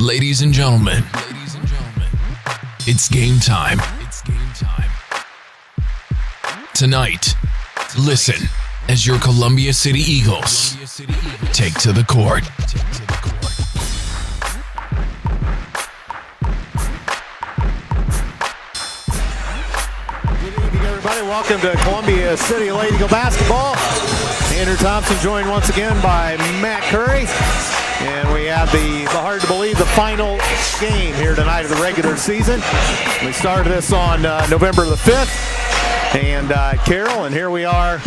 Ladies and gentlemen, it's game time. Tonight, listen as your Columbia City Eagles take to the court. Good evening, everybody. Welcome to Columbia City Lady Eagle basketball. Andrew Thompson joined once again by Matt Curry. And we have the hard to believe, the final game here tonight of the regular season. We started this on November the 5th. And Carol, and here we are,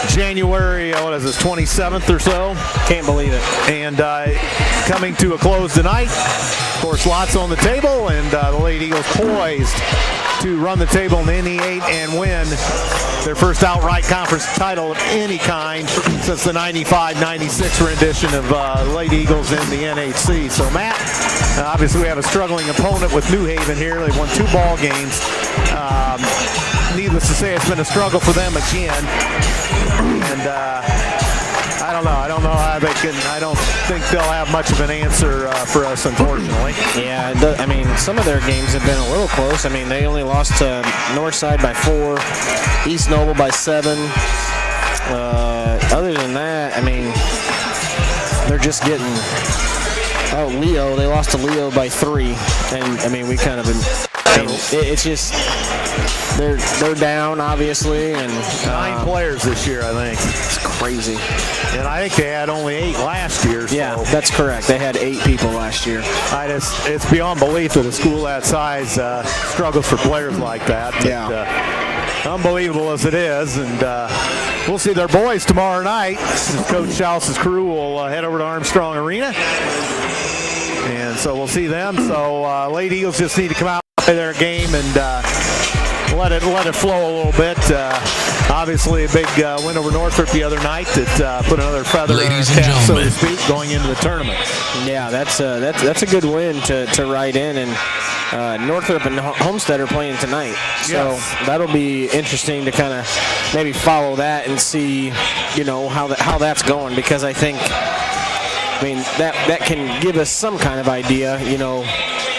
January, 27th or so. Can't believe it. And coming to a close tonight. Of course, lots on the table, and the Lady Eagles poised to run the table in the NE8 and win their first outright conference title of any kind since the 95-96 rendition of Lady Eagles in the NHC. So, Matt, obviously we have a struggling opponent with New Haven here. They've won 2 ball games. Needless to say, it's been a struggle for them again. And I don't know how they can. I don't think they'll have much of an answer for us, unfortunately. Yeah, I mean, some of their games have been a little close. I mean, they only lost to Northside by 4, East Noble by 7. Other than that, I mean, they're just getting. Oh, Leo, they lost to Leo by 3, and I mean, we kind of been. I mean, it's just they're down, obviously, and 9 players this year, I think. It's crazy. And I think they had only 8 last year. So yeah, that's correct. They had 8 people last year. It's beyond belief that a school that size struggles for players like that. But, yeah. Unbelievable as it is, and we'll see their boys tomorrow night. Coach Schauss's crew will head over to Armstrong Arena, and so we'll see them. So Lady Eagles just need to come out and play their game and let it flow a little bit. Obviously, a big win over Northrop the other night that put another feather in our cap, so to speak, going into the tournament. Yeah, that's a good win to ride in, and Northrop and Homestead are playing tonight, so that'll be interesting to kind of maybe follow that and see, how that's going, because I think, that can give us some kind of idea,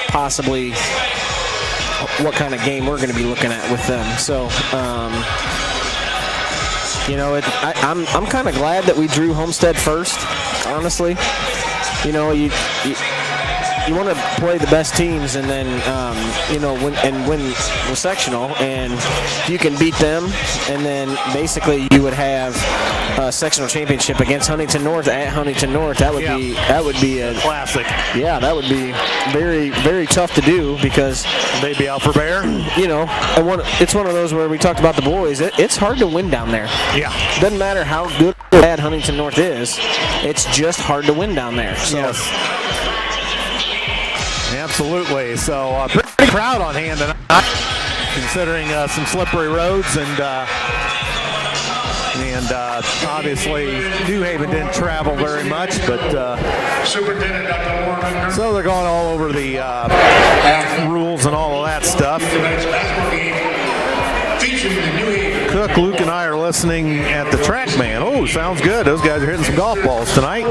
possibly what kind of game we're going to be looking at with them. So, I'm kind of glad that we drew Homestead first, honestly. You want to play the best teams and then, win the sectional. And if you can beat them, and then basically you would have a sectional championship against Huntington North at Huntington North. That would be a classic. Yeah, that would be very, very tough to do, because they'd be out for bear. It's one of those where we talked about the boys. It's hard to win down there. Yeah. Doesn't matter how good or bad Huntington North is. It's just hard to win down there. So. Yes. Absolutely. So pretty crowd on hand tonight, considering some slippery roads, and obviously New Haven didn't travel very much, but so they're going all over the rules and all of that stuff. Cook, Luke, and I are listening at the TrackMan. Oh, sounds good. Those guys are hitting some golf balls tonight.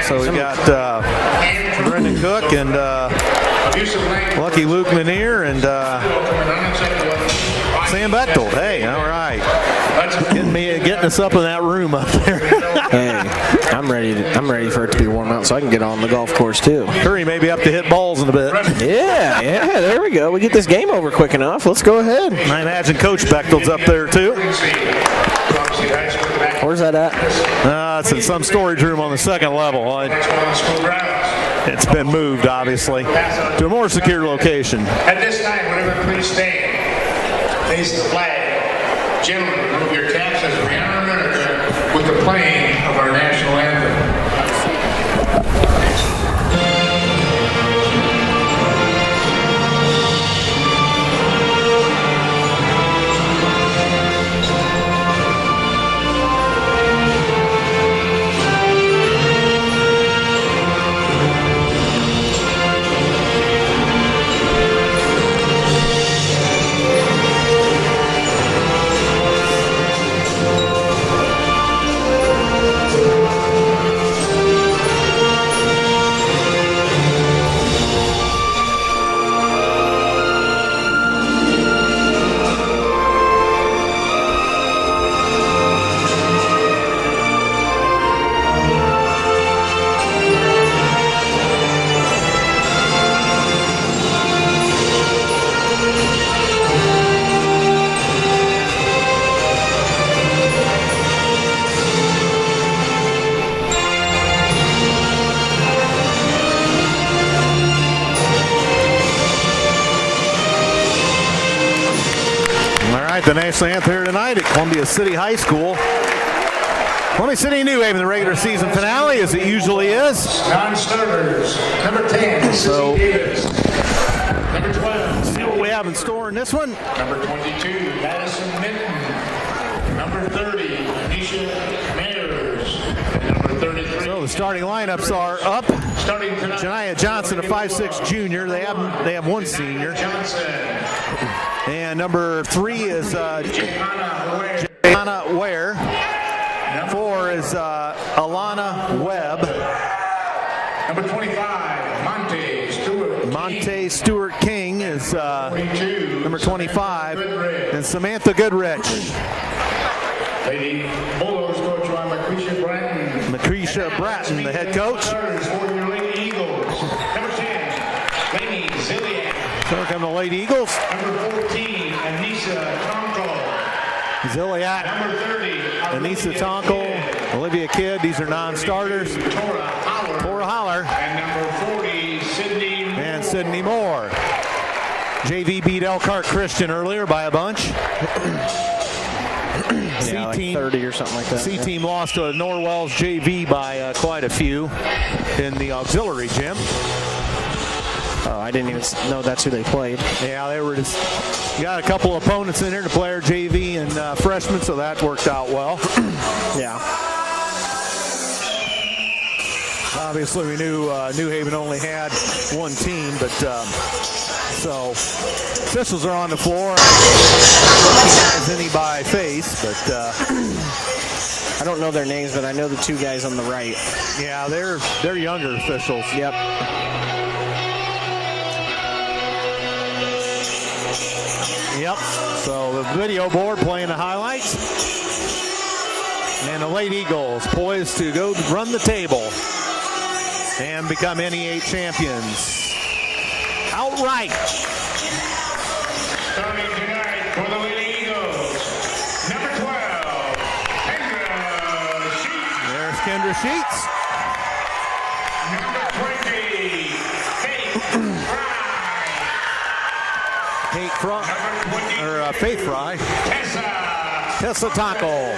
So we got Brendan Cook and Lucky Luke Lanier and Sam Bechtold. Hey, all right. Getting us up in that room up there. Hey, I'm ready for it to be warm out so I can get on the golf course too. Curry may be up to hit balls in a bit. Yeah, there we go. We get this game over quick enough. Let's go ahead. I imagine Coach Bechtold's up there too. Where's that at? It's in some storage room on the second level. It's been moved, obviously, to a more secure location. At this time, whenever please stand, face the flag. Gentlemen, remove your caps as we honor America with the playing of our national anthem. right, the national anthem here tonight at Columbia City High School. Columbia City New Haven, the regular season finale, as it usually is. Non-starters, number 10, So, Davis. Number 12, see what we have in store in this one. number 22, Madison Minton. Number 30, Anisha Mayers. And number 33. So the starting lineups are up. Starting tonight, Janiah Johnson, a 5'6" junior. They have one senior. Johnson. And number 3 is Jana Ware. 4 is Alana Webb. Number 25, Monte Stewart. Monte Stewart King is 22, number 25. Goodrich. And Samantha Goodrich. Lady Bulldogs coach Macretia Bratton. Macretia Bratton, the head coach. Starters for your Lady Eagles. Number 10, Lady Zillian. So here come the Lady Eagles. Number 14, Anissa Tonko. Ziliak, Number 30, Anissa Tonkel, Olivia Kidd. These are non-starters. Tora Holler. And number 40, Sydney Moore. And Sydney Moore. JV beat Elkhart Christian earlier by a bunch. Yeah, like 30 or something like that. C-team lost to Norwell's JV by quite a few in the auxiliary gym. Oh, I didn't even know that's who they played. Yeah, they were just got a couple of opponents in here to play our JV and freshmen, so that worked out well. Yeah. Obviously, we knew New Haven only had one team, but so officials are on the floor. As any by face, but I don't know their names, but I know the 2 guys on the right. yeah, they're younger officials. Yep. Yep. So the video board playing the highlights. And the Lady Eagles poised to go run the table and become NE8 champions. Outright. Starting tonight for the Lady Eagles. Number 12, Kendra Sheets. There's Kendra Sheets. Number 20, Faith Fry. Tessa Taco.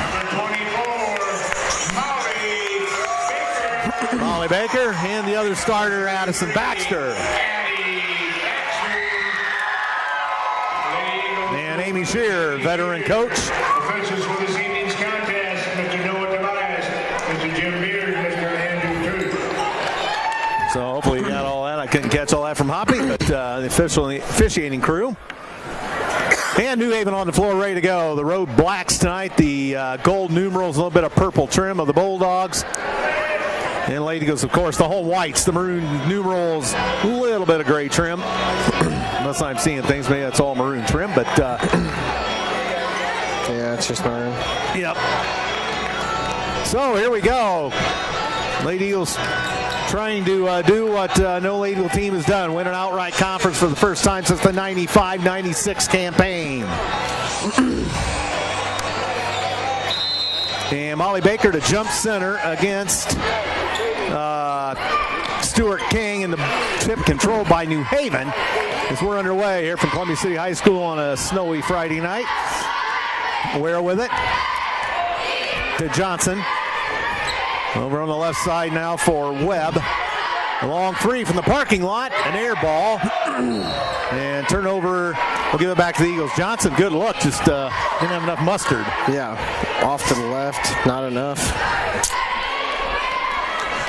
Number 24, Molly Baker. And the other starter, Addison Baxter. And Amy Shear, veteran coach. Officials for this evening's contest, Mr. Noah Tobias, Mr. Jim Beard, Mr. Andrew Truth. So hopefully you got all that. I couldn't catch all that from Hoppy, but the officiating crew. And New Haven on the floor, ready to go. The road blacks tonight. The gold numerals, a little bit of purple trim of the Bulldogs. And Lady Eagles, of course, the whole whites, the maroon numerals, a little bit of gray trim. Unless I'm seeing things, maybe that's all maroon trim, but yeah, it's just maroon. Yep. So here we go. Lady Eagles trying to do what no Lady Eagle team has done, win an outright conference for the first time since the 95-96 campaign. And Molly Baker to jump center against Stuart King, and the tip controlled by New Haven as we're underway here from Columbia City High School on a snowy Friday night. Ware with it to Johnson. Over on the left side now for Webb. A long three from the parking lot, an air ball. And turnover, we'll give it back to the Eagles. Johnson, good look, just didn't have enough mustard. Yeah, off to the left, not enough.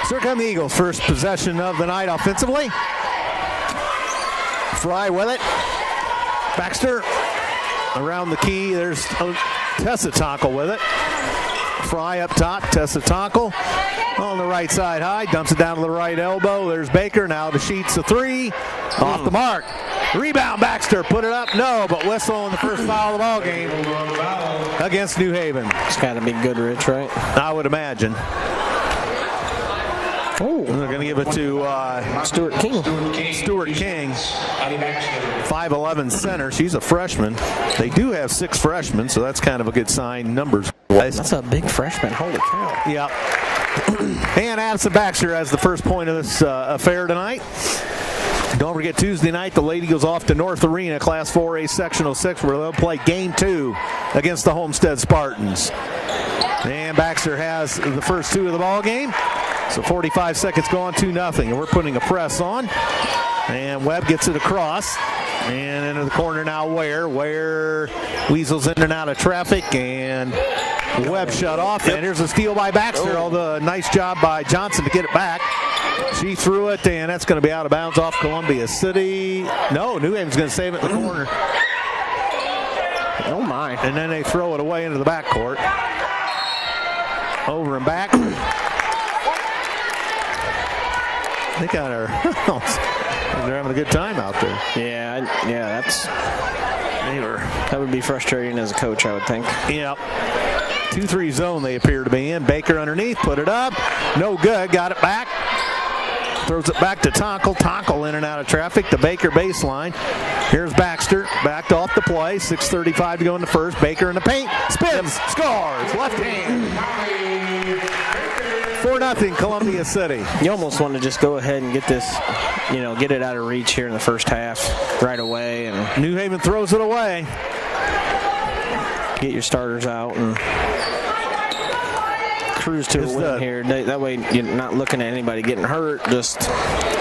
So here come the Eagles, first possession of the night offensively. Fry with it. Baxter around the key. There's Tessa Tonkel with it. Fry up top, Tessa Tonkel on the right side high, dumps it down to the right elbow. There's Baker, now to Sheets, a three, off the mark. Rebound, Baxter, put it up, no, but whistle on the first foul of the ball game against New Haven. It's got to be Goodrich, right? I would imagine. Oh, They're going to give it to Stuart King. Stuart King, 5'11" center. She's a freshman. They do have 6 freshmen, so that's kind of a good sign numbers. That's a big freshman. Holy cow. Yep. And Addison Baxter has the first point of this affair tonight. Don't forget Tuesday night, the Lady goes off to North Arena, Class 4A Sectional 6, where they'll play Game 2 against the Homestead Spartans. And Baxter has the first 2 of the ball game. So 45 seconds gone, 2-0. And we're putting a press on. And Webb gets it across. And into the corner now, Ware weasels in and out of traffic. And Webb shut off. And here's a steal by Baxter. Although a nice job by Johnson to get it back. She threw it, and that's going to be out of bounds off Columbia City. No, New Haven's going to save it in the corner. Oh, my. And then they throw it away into the backcourt. Over and back. They got her. They're having a good time out there. Yeah, that would be frustrating as a coach, I would think. Yep. 2-3 zone they appear to be in. Baker underneath, put it up. No good, got it back. Throws it back to Tonkel. Tonkel in and out of traffic. The Baker baseline. Here's Baxter. Backed off the play. 6:35 to go in the first. Baker in the paint. Spins. Scores. Left hand. 4-0 Columbia City. You almost want to just go ahead and get this, get it out of reach here in the first half right away. And New Haven throws it away. Get your starters out and cruise to a win here. That way you're not looking at anybody getting hurt. Just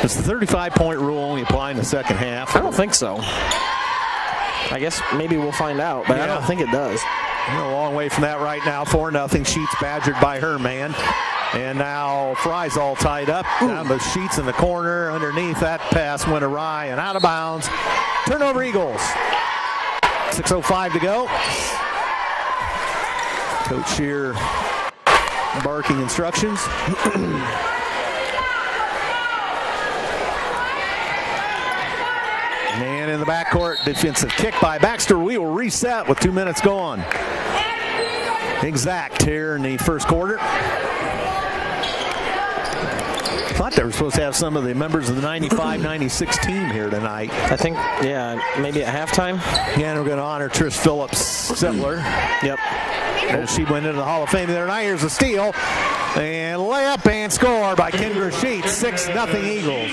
it's the 35-point rule only apply in the second half. I don't think so. I guess maybe we'll find out, but I don't think it does. We're a long way from that right now. 4-0. Sheets badgered by her man. And now Fry's all tied up. Down the Sheets in the corner. Underneath, that pass went awry and out of bounds. Turnover Eagles. 6:05 to go. Coach Shear barking instructions. And in the backcourt, defensive kick by Baxter. We will reset with 2 minutes gone. Exact here in the first quarter. Thought they were supposed to have some of the members of the 95-96 team here tonight. I think, maybe at halftime. Yeah, and we're going to honor Trish Phillips Settler. Yep. And she went into the Hall of Fame the other night. Here's a steal. And layup and score by Kendra Sheets. 6-0 Eagles.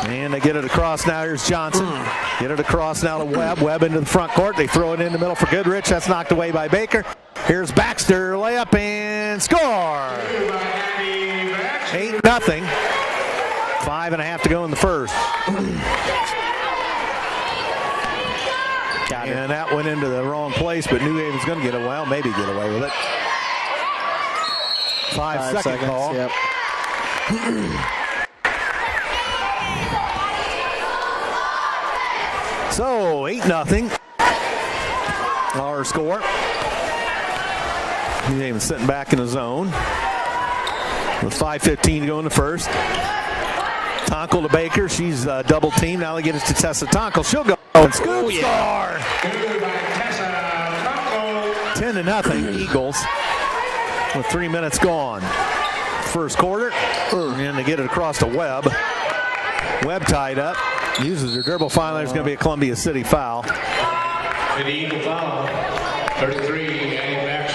And they get it across now. Here's Johnson. Get it across now to Webb. Webb into the front court. They throw it in the middle for Goodrich. That's knocked away by Baker. Here's Baxter. Layup and score. 8-0. 5.5 to go in the first. And that went into the wrong place, but New Haven's going to get away. Well, maybe get away with it. 5 second call. Yep. So 8-0. Our score. New Haven sitting back in the zone with 5:15 to go in the first. Tonkel to Baker. She's double teamed. Now they get it to Tessa Tonkel. She'll go and scoop. Score. 10-0 Eagles with 3 minutes gone. First quarter. And they get it across to Webb. Webb tied up. Uses her dribble. Finally, there's going to be a Columbia City foul. An Eagle foul. 33.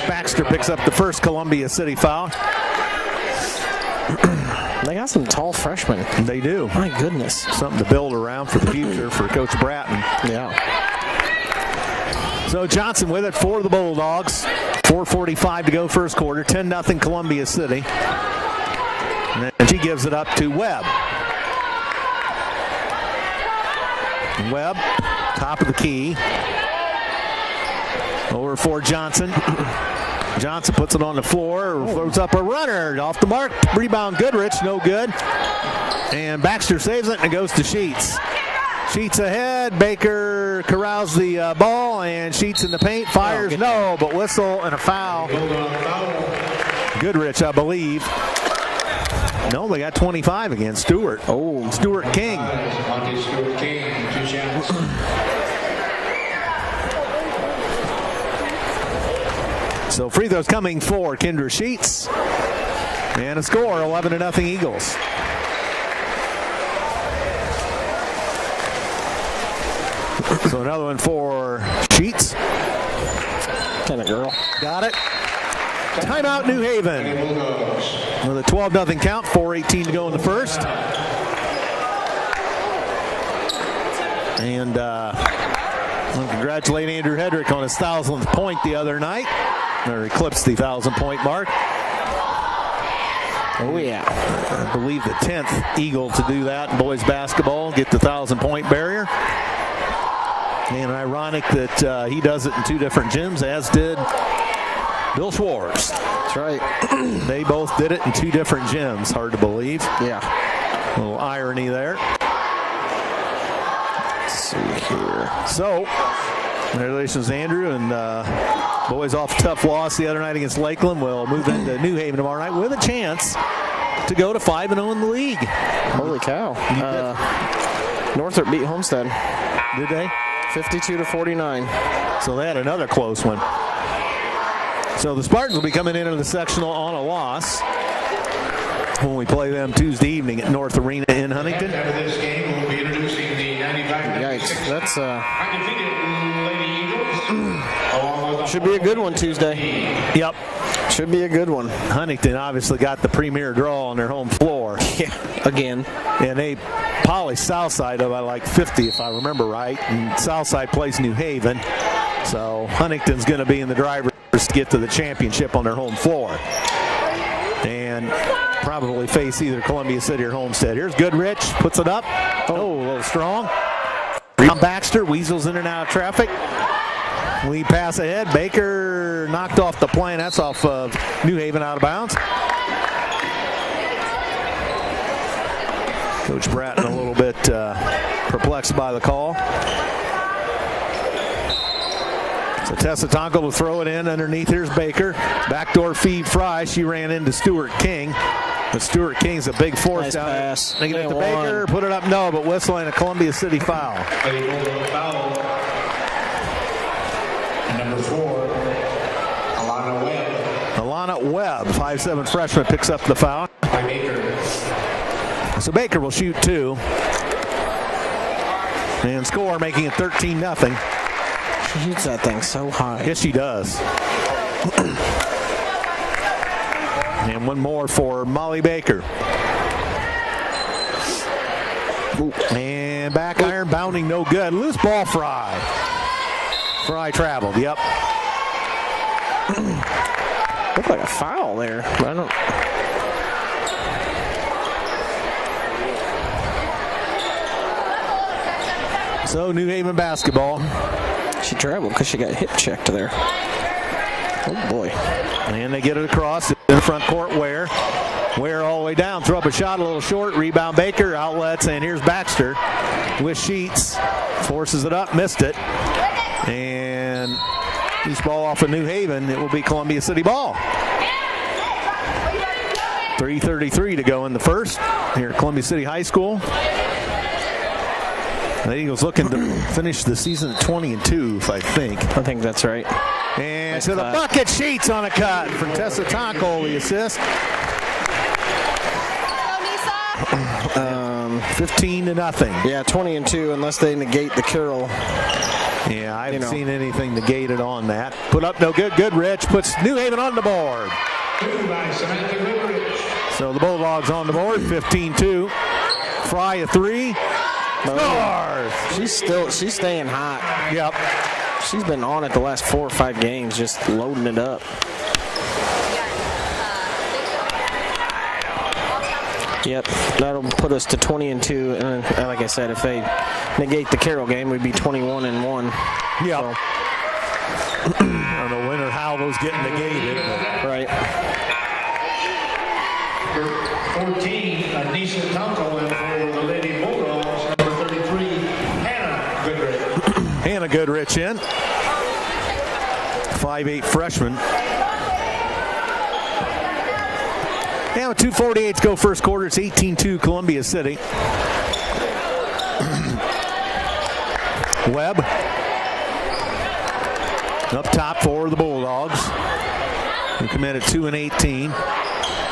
Baxter picks up the first Columbia City foul. They got some tall freshmen. They do. My goodness. Something to build around for the future for Coach Bratton. Yeah. So Johnson with it for the Bulldogs. 4:45 to go first quarter. 10-0 Columbia City. And then she gives it up to Webb. Webb, top of the key. Over for Johnson. Johnson puts it on the floor, throws up a runner, off the mark, rebound Goodrich, no good. And Baxter saves it and it goes to Sheets. Sheets ahead, Baker corrals the ball, and Sheets in the paint, fires, no, but whistle and a foul. Goodrich, I believe. No, they got 25 against Stewart. Oh, Stewart King. Stewart King, 2 chances. So free throws coming for Kendra Sheets. And a score, 11-0 Eagles. So another one for Sheets. Kind of girl. Got it. Timeout New Haven. With a 12-0 count, 4:18 to go in the first. And we'll congratulate Andrew Hedrick on his 1,000th point the other night. Or eclipsed the 1,000-point mark. Oh, yeah. I believe the 10th Eagle to do that in boys basketball, get the 1,000-point barrier. And ironic that he does it in 2 different gyms, as did Bill Schwartz. That's right. They both did it in 2 different gyms. Hard to believe. Yeah. A little irony there. Let's see here. So, congratulations, Andrew. And boys off a tough loss the other night against Lakeland will move into New Haven tomorrow night with a chance to go to 5-0 in the league. Holy cow. Northrop beat Homestead. Did they? 52-49. So they had another close one. So the Spartans will be coming into the sectional on a loss when we play them Tuesday evening at North Arena in Huntington. After this game, we'll be introducing the 95. Yikes. That's Undefeated Lady Eagles. should be a good one Tuesday. Yep. Should be a good one. Huntington obviously got the premier draw on their home floor. Yeah, again. And they polished Southside by like 50, if I remember right. And Southside plays New Haven. So Huntington's going to be in the driver's to get to the championship on their home floor. And probably face either Columbia City or Homestead. Here's Goodrich, puts it up. Oh, a little strong. Rebound Baxter, weasels in and out of traffic. We pass ahead. Baker knocked off the plane. That's off of New Haven out of bounds. Coach Bratton a little bit perplexed by the call. So Tessa Tonko will throw it in underneath. Here's Baker. Backdoor feed Fry. She ran into Stuart King. But Stuart King's a big force Nice down pass. there. They get it to Baker, put it up, no, but whistling a Columbia City foul. Number 4, Alana Webb. Alana Webb, 5'7" freshman, picks up the foul. By Baker. So Baker will shoot 2. And score, making it 13-0. She shoots that thing so high. Yes, she does. And one more for Molly Baker. Ooh. And back iron, bounding, no good. Loose ball, Fry. Fry traveled, yep. Looked like a foul there. I don't. So New Haven basketball. She traveled because she got hip checked there. Oh boy. And they get it across in the front court. Ware all the way down. Throw up a shot a little short. Rebound Baker. Outlets. And here's Baxter with Sheets. Forces it up. Missed it. And loose ball off of New Haven. It will be Columbia City ball. 3:33 to go in the first here at Columbia City High School. The Eagles looking to finish the season at 20-2, if I think. I think that's right. And Nice to the cut. bucket, Sheets on a cut from Tessa Tonko, the assist. 15-0. Yeah, 20-2 unless they negate the Carroll. Yeah, I haven't seen anything negated on that. Put up no good. Goodrich puts New Haven on the board. 2 by Samantha Goodrich. So the Bulldogs on the board, 15-2. Fry a 3. Scores! She's staying hot. Yep. She's been on it the last 4 or 5 games, just loading it up. Yep, that'll put us to 20-2. And like I said, if they negate the Carroll game, we'd be 21-1. Yep. So, I don't know when or how those get negated. But. right. 14, Anisha Tonko, and for the Lady Bulldogs, number 33, Hannah Goodrich. Hannah Goodrich in. 5'8" freshman. Yeah, with 2:48 to go first quarter. It's 18-2 Columbia City. Webb. Up top for the Bulldogs. Who come in at 2-18.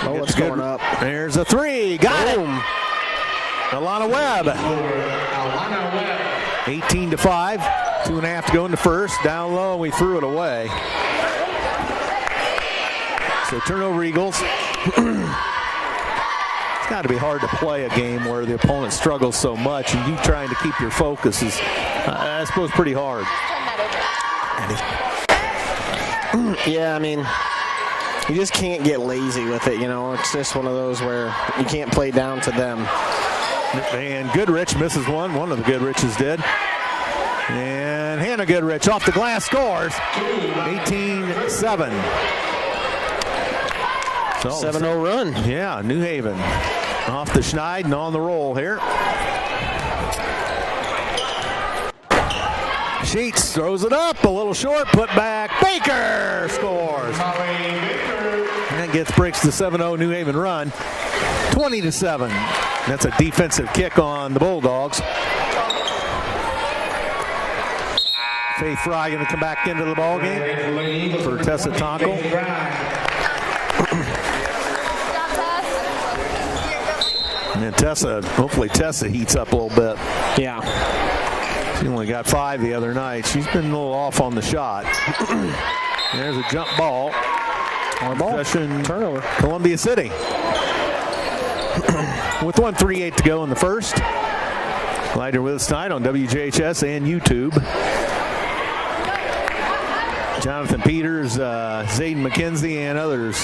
Oh, it's going up. There's a 3. Got it. Alana Webb. Alana Webb. 18-5. 2.5 to go in the first. Down low, and we threw it away. So turnover Eagles. It's got got to be hard to play a game where the opponent struggles so much and you trying to keep your focus is, I suppose, pretty hard. Yeah, I mean, you just can't get lazy with it, you know. It's just one of those where you can't play down to them. And Goodrich misses one. One of the Goodriches did. And Hannah Goodrich off the glass scores. 18-7. So 7-0 run. Yeah, New Haven off the schneid and on the roll here. Sheets throws it up, a little short, put back. Baker scores. And that breaks the 7-0 New Haven run. 20-7. That's a defensive kick on the Bulldogs. Faith Fry going to come back into the ball game for Tessa Tonkel. And then hopefully Tessa heats up a little bit. Yeah. She only got 5 the other night. She's been a little off on the shot. There's a jump ball. Possession Turnover. Columbia City. With 1:38 to go in the first. Glad you're with us tonight on WJHS and YouTube. Jonathan Peters, Zayden McKenzie, and others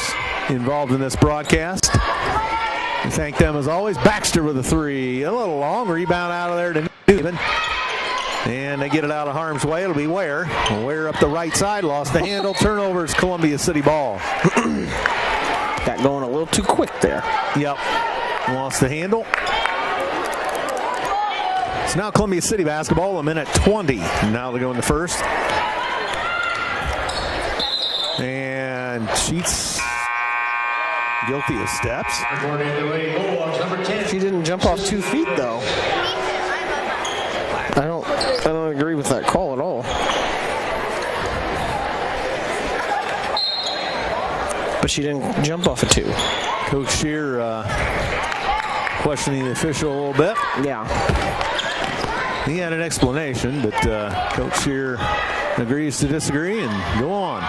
involved in this broadcast. We thank them as always. Baxter with a 3. A little long. Rebound out of there to New Haven. And they get it out of harm's way. It'll be Ware. Ware up the right side. Lost the handle. Turnovers, Columbia City ball. Got going a little too quick there. Yep. Lost the handle. It's now Columbia City basketball. A minute 20. Now they go in the first. And Sheets guilty of steps. She didn't jump off 2 feet though. I don't agree with that call at all. But she didn't jump off a 2. Coach Shear questioning the official a little bit. Yeah. He had an explanation, but Coach Shear agrees to disagree and go on.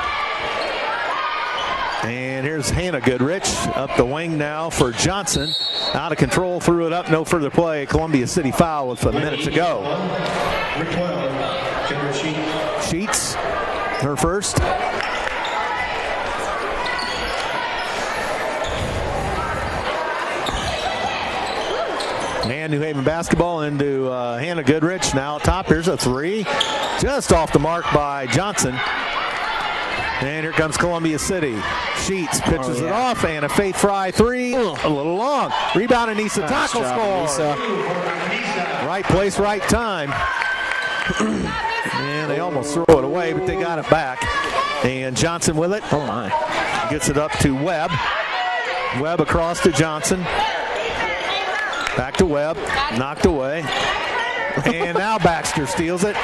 And here's Hannah Goodrich up the wing now for Johnson. Out of control, threw it up, no further play. Columbia City foul with a minute to go. Sheets, her first. And New Haven basketball into Hannah Goodrich. Now top, here's a 3. Just off the mark by Johnson. And here comes Columbia City. Sheets pitches it off, and a Faith Fry 3. A little long. Rebound, and Nisa Tackle scores. Right place, right time. And they almost throw it away, but they got it back. And Johnson with it. Oh, my. Gets it up to Webb. Webb across to Johnson. Back to Webb. Knocked away. And now Baxter steals it.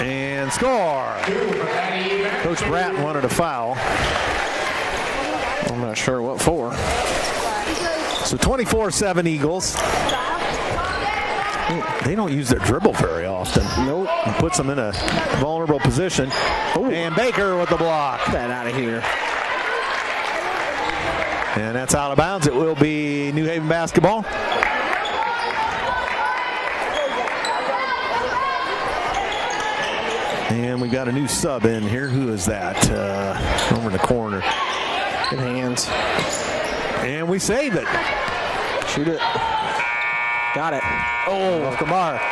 And score. Coach Bratton wanted a foul. I'm not sure what for. So 24-7 Eagles. They don't use their dribble very often. Nope. It puts them in a vulnerable position. Ooh. And Baker with the block. Get that out of here. And that's out of bounds. It will be New Haven basketball. And we got a new sub in here. Who is that? Over in the corner. Good hands. And we save it. Shoot it. Got it. Oh, off the mark.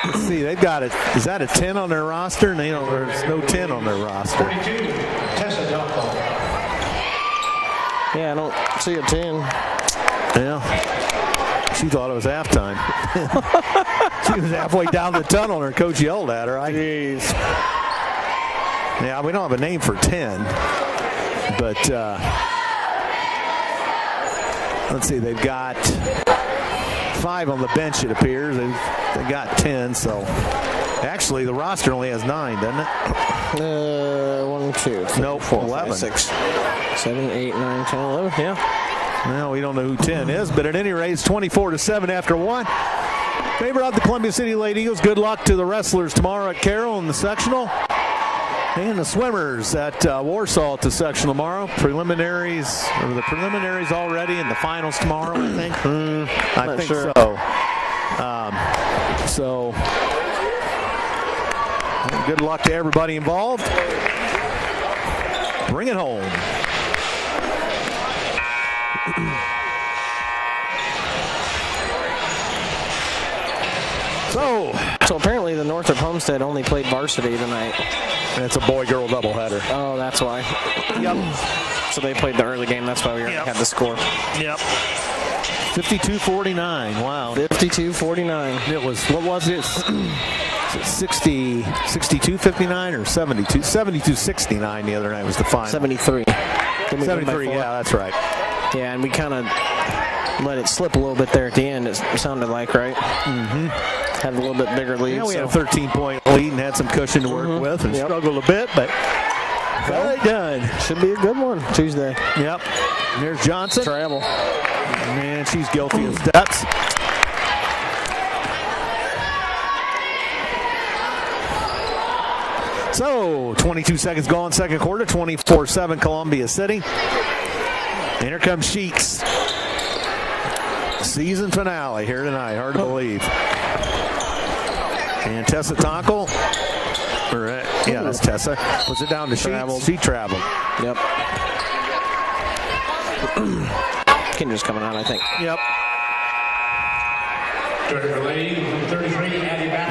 Let's see, they've got it. Is that a 10 on their roster? And there's no 10 on their roster. Yeah, I don't see a 10. Yeah. She thought it was halftime. She was halfway down the tunnel and her coach yelled at her. Jeez. Yeah, we don't have a name for 10. But let's see, they've got 5 on the bench, it appears. They got 10, so actually the roster only has 9, doesn't it? 1, 2, 3, no, 4, 11. 5, 6, 7, 8, 9, 10, 11. Yeah. Well, we don't know who 10 is, but at any rate, it's 24-7 after 1. Favor of the Columbia City Lady Eagles. Good luck to the wrestlers tomorrow at Carroll in the sectional. And the swimmers at Warsaw to section tomorrow. Preliminaries, or the preliminaries already, and the finals tomorrow, I think. I think sure. So. Good luck to everybody involved. Bring it home. So apparently the Northrop Homestead only played varsity tonight. It's a boy-girl doubleheader. Oh, that's why. Yep. So they played the early game. That's why we had the score. Yep. 52-49. Wow. 52-49. It was, what was it? 62-59 or 72? 72-69 the other night was the final. 73. 73, yeah, that's right. Yeah, and we kind of let it slip a little bit there at the end, it sounded like, right? Mm-hmm. Had a little bit bigger lead. Yeah, we had a 13-point lead and had some cushion to work with and struggled a bit, but got it done. Should be a good one Tuesday. Yep. And there's Johnson. Travel. Man, she's guilty of steps. So, 22 seconds gone, second quarter, 24-7 Columbia City. And here comes Sheets. Season finale here tonight, hard to believe. And Tessa Tonkel, yeah, that's Tessa. Puts it down to Sheets. She traveled. Yep. Kinder's coming out, I think. Yep.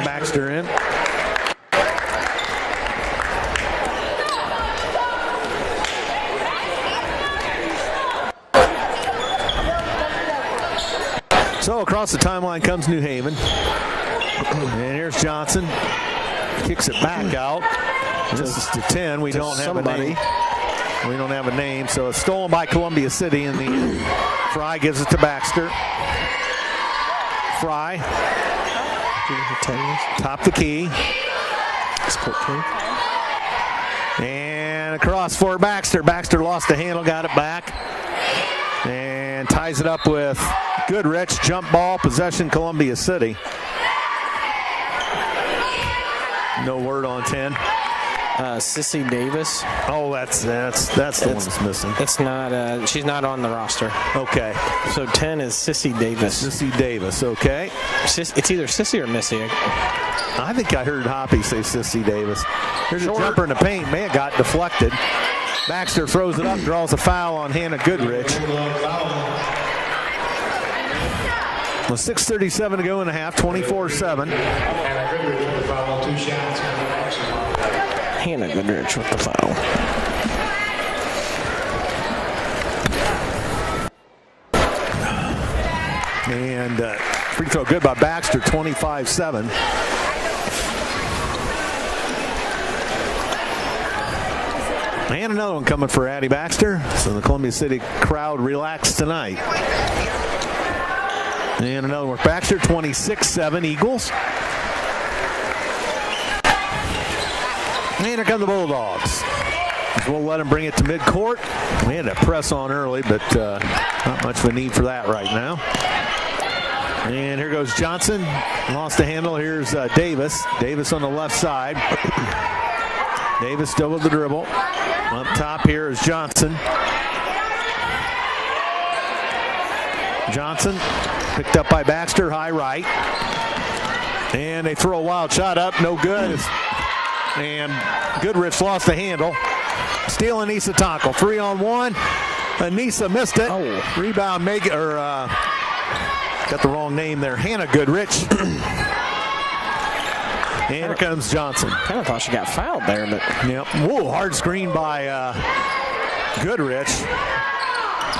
Baxter in. So across the timeline comes New Haven. And here's Johnson. Kicks it back out. This is to 10. We don't have a name. We don't have a name. So it's stolen by Columbia City. And the Fry gives it to Baxter. Fry. Top the key. And across for Baxter. Baxter lost the handle, got it back. And ties it up with Goodrich. Jump ball, possession, Columbia City. No word on 10. Sissy Davis. Oh, that's the one that's missing. It's not. She's not on the roster. Okay. So 10 is Sissy Davis. Sissy Davis. Okay. It's either Sissy or Missy. I think I heard Hoppy say Sissy Davis. There's a jumper in the paint. May have got deflected. Baxter throws it up, draws a foul on Hannah Goodrich. With 6:37 to go in the half, 24-7. Hannah Goodrich with the foul. And free throw good by Baxter, 25-7. And another one coming for Addie Baxter. So the Columbia City crowd relaxed tonight. And another one for Baxter, 26-7 Eagles. And here come the Bulldogs. We'll let them bring it to midcourt. We had to press on early, but not much of a need for that right now. And here goes Johnson. Lost the handle. Here's Davis. Davis on the left side. Davis still with the dribble. Up top here is Johnson. Johnson picked up by Baxter, high right. And they throw a wild shot up, no good. And Goodrich lost the handle. Steal Anissa Tonkel, 3-on-1. Anissa missed it. Oh. Rebound, got the wrong name there. Hannah Goodrich. And here comes Johnson. Kind of thought she got fouled there, but yep. Whoa, hard screen by Goodrich.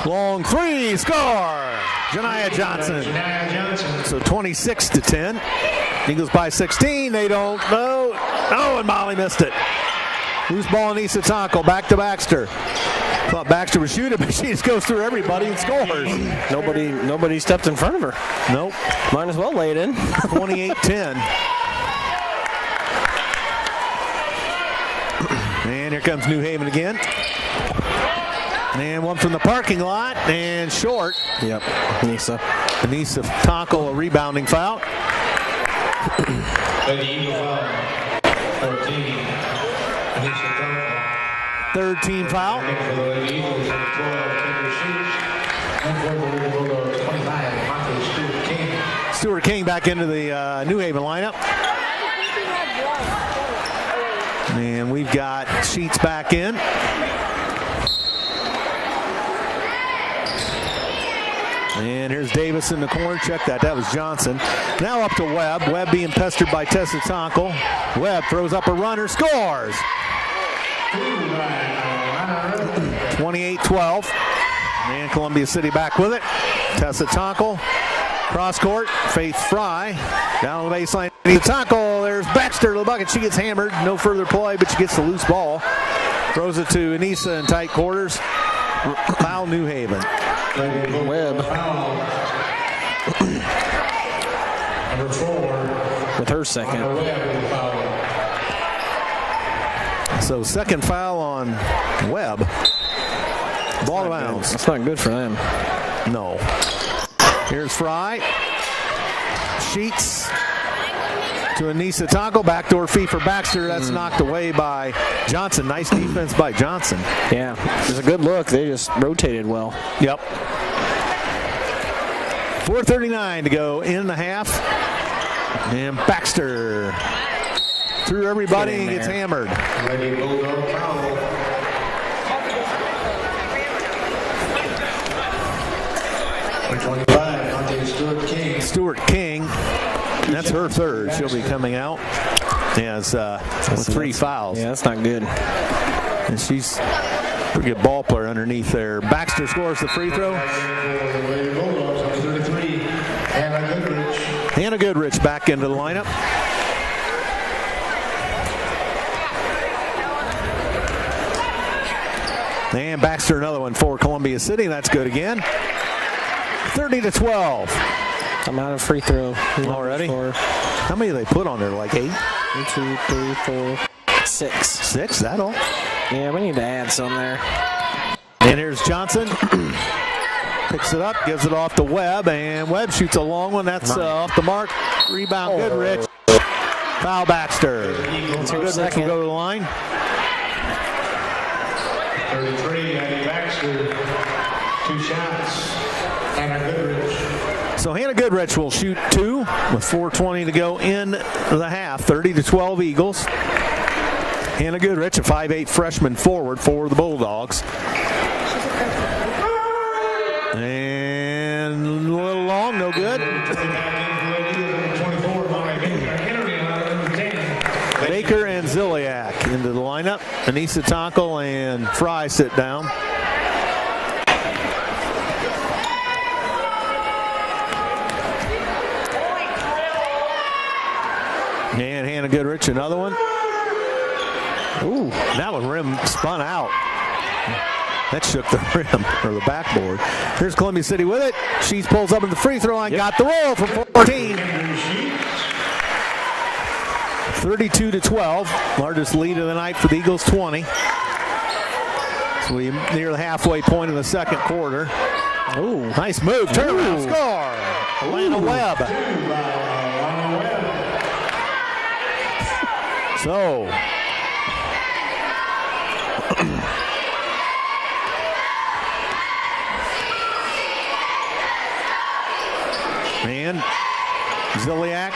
Long three, score! Janiyah Johnson. So 26-10. Eagles by 16. They don't know. Oh, and Molly missed it. Loose ball, Anissa Tonkel. Back to Baxter. Thought Baxter would shoot it, but she just goes through everybody and scores. Nobody stepped in front of her. Nope. Might as well lay it in. 28-10. And here comes New Haven again. And one from the parking lot and short. Yep, Anissa Tonkel, a rebounding foul. Third team foul. Stuart King back into the New Haven lineup. And we've got Sheets back in. And here's Davis in the corner. Check that. That was Johnson. Now up to Webb. Webb being pestered by Tessa Tonkel. Webb throws up a runner. Scores! 28-12. And Columbia City back with it. Tessa Tonkel. Cross court. Faith Fry. Down on the baseline. Tonkel. There's Baxter to the bucket. She gets hammered. No further play, but she gets the loose ball. Throws it to Anissa in tight quarters. Foul New Haven. Webb. Number 4. With her second. So second foul on Webb. Ball out of bounds. That's not good for them. No. Here's Fry. Sheets to Anissa Tonkel. Backdoor feed for Baxter. That's knocked away by Johnson. Nice defense by Johnson. Yeah, it was a good look. They just rotated well. Yep. 4:39 to go in the half. And Baxter through everybody and gets hammered. Lady Bulldog foul. Number 25, Monte Stuart King. Stuart King. That's her third. She'll be coming out as with 3 fouls. Yeah, that's not good. And she's a pretty good ball player underneath there. Baxter scores the free throw. Lady Bulldogs, number 33, Hannah Goodrich. Hannah Goodrich back into the lineup. And Baxter another one for Columbia City. That's good again. 30-12. I'm out of free throw Already? Four. How many do they put on there? Like 8? 1, 2, 3, 4, 6. 6? That all? Yeah, we need to add some there. And here's Johnson. Picks it up, gives it off to Webb, and Webb shoots a long one. That's off the mark. Rebound, Goodrich. Foul Baxter. Goodrich will go to the line. 33, Andy Baxter. 2 shots. Hannah Goodrich. So Hannah Goodrich will shoot 2 with 4:20 to go in the half. 30-12 Eagles. Hannah Goodrich, a 5'8" freshman forward for the Bulldogs. And a little long, no good. Baker and Ziliak into the lineup. Anissa Tonkel and Fry sit down. And Hannah Goodrich, another one. Ooh, that one rim spun out. That shook the rim, or the backboard. Here's Columbia City with it. She pulls up in the free throw line, got the roll from 14. 32-12, largest lead of the night for the Eagles, 20. So we near the halfway point of the second quarter. Ooh, nice move, turnaround score. Alana Webb. So, and Ziliak.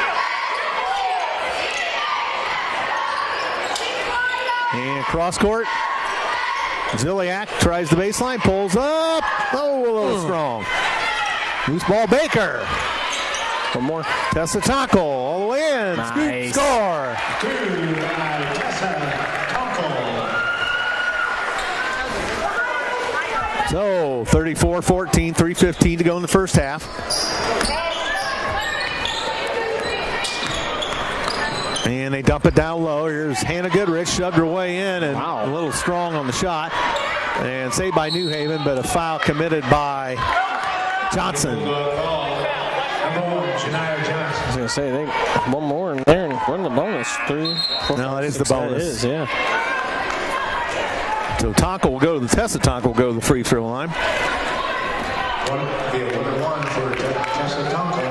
And cross court. Ziliak tries the baseline, pulls up. Oh, a little strong. Loose ball, Baker. One more. Tessa Tonkel all the way in. Nice. Scoop, score. 2 by Tessa Tonkel. So 34-14, 3:15 to go in the first half. And they dump it down low. Here's Hannah Goodrich, shoved her way in and a little strong on the shot. And saved by New Haven, but a foul committed by Johnson. Number 1, Shania Johnson. I was going to say, they one more in there and run the bonus. 3, 4, No, that is the 6, that bonus. is, yeah. So Tonkel will go to the Tessa Tonkel will go to the free throw line. 1 for Tessa Tonkel.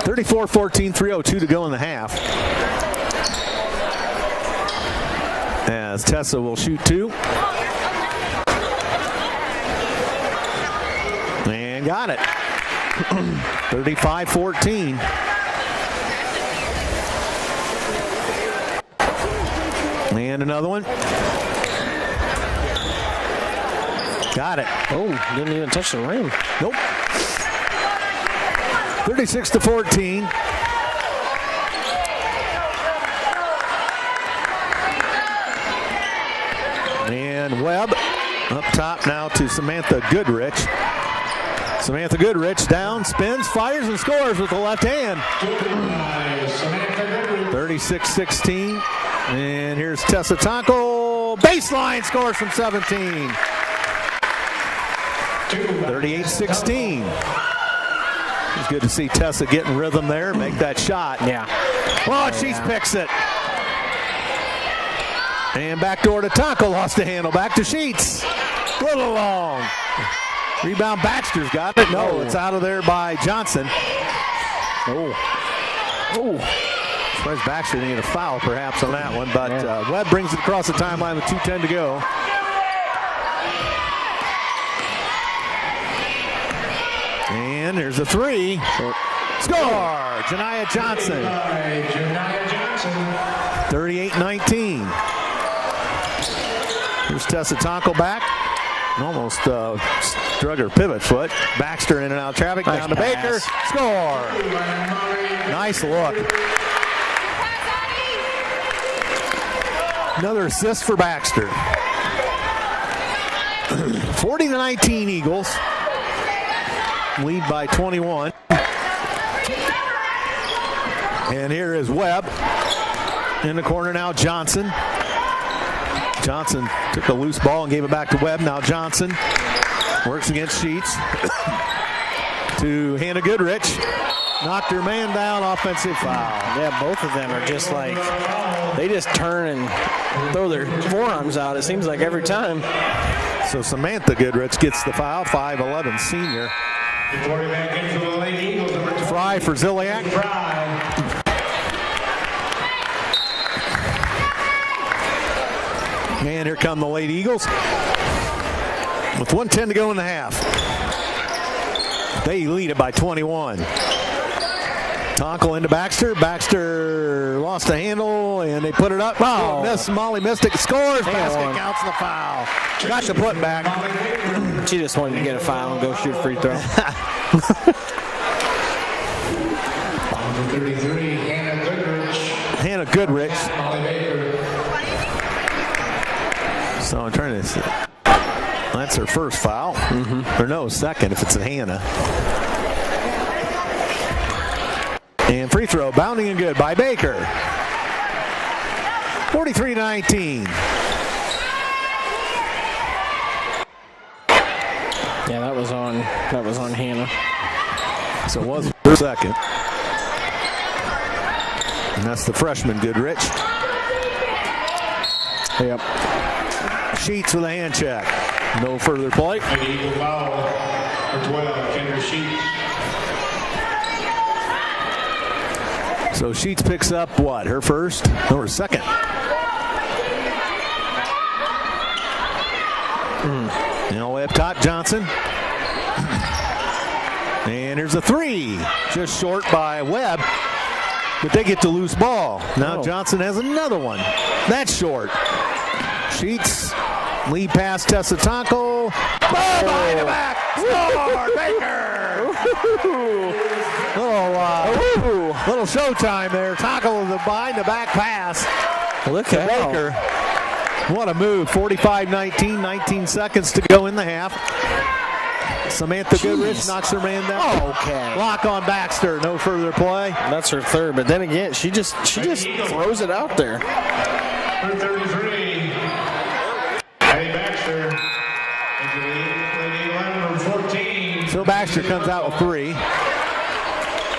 34-14, 3:02 to go in the half. as Tessa will shoot 2. And got it. 35-14. And another one. Got it. Oh, didn't even touch the rim. Nope. 36-14. And Webb up top now to Samantha Goodrich. Samantha Goodrich down, spins, fires, and scores with the left hand. 36-16. And here's Tessa Tonko. Baseline scores from 17. 38-16. It's good to see Tessa getting rhythm there, make that shot. Yeah. Oh, she picks it. And backdoor to Tonko, lost the handle. Back to Sheets. Little long. Rebound, Baxter's got it. No, it's out of there by Johnson. Oh. Surprised Baxter didn't get a foul perhaps on that one, but Webb brings it across the timeline with 2:10 to go. And there's a 3. Score! Janiah Johnson. 38-19. Here's Tessa Tonko back. Almost drug her pivot foot. Baxter in and out of traffic. Nice down to pass. Baker. Score! Nice look. Another assist for Baxter. 40-19 Eagles. Lead by 21. And here is Webb. In the corner now, Johnson. Johnson took a loose ball and gave it back to Webb. Now Johnson works against Sheets. To Hannah Goodrich. Knocked her man down, offensive foul. Yeah, both of them are just like, they just turn and throw their forearms out, it seems like every time. So Samantha Goodrich gets the foul, 5'11" senior. Fry for Ziliak. And here come the Lady Eagles. With 1:10 to go in the half. They lead it by 21. Tonko into Baxter. Baxter lost a handle, and they put it up. Oh, Molly missed it. Scores. Basket counts the foul. Got the put back. She just wanted to get a foul and go shoot free throw. 33, Hannah Goodrich. So I'm trying to see. That's her first foul. Or no, second if it's a Hannah. And free throw, bounding and good by Baker. 43-19. Yeah, that was on Hannah. So it was her second. And that's the freshman Goodrich. Yep. Sheets with a hand check. No further play. Eagle foul for 12, Kendra Sheets. So Sheets picks up what? Her first? No, her second. And all the way up top, Johnson. And there's a 3. Just short by Webb. But they get the loose ball. Now Johnson has another one. That's short. Sheets, lead pass, Tessa Tonko. Behind the back. Score, Baker. Little showtime there. Tonko with the behind the back pass. Look at Baker. What a move. 45-19, 19 seconds to go in the half. Samantha Goodrich knocks her man down. Okay. Block on Baxter. No further play. That's her third, but then again, she just throws it out there. 33, Eddie Baxter. Lady 11 from 14. So Baxter comes out with 3.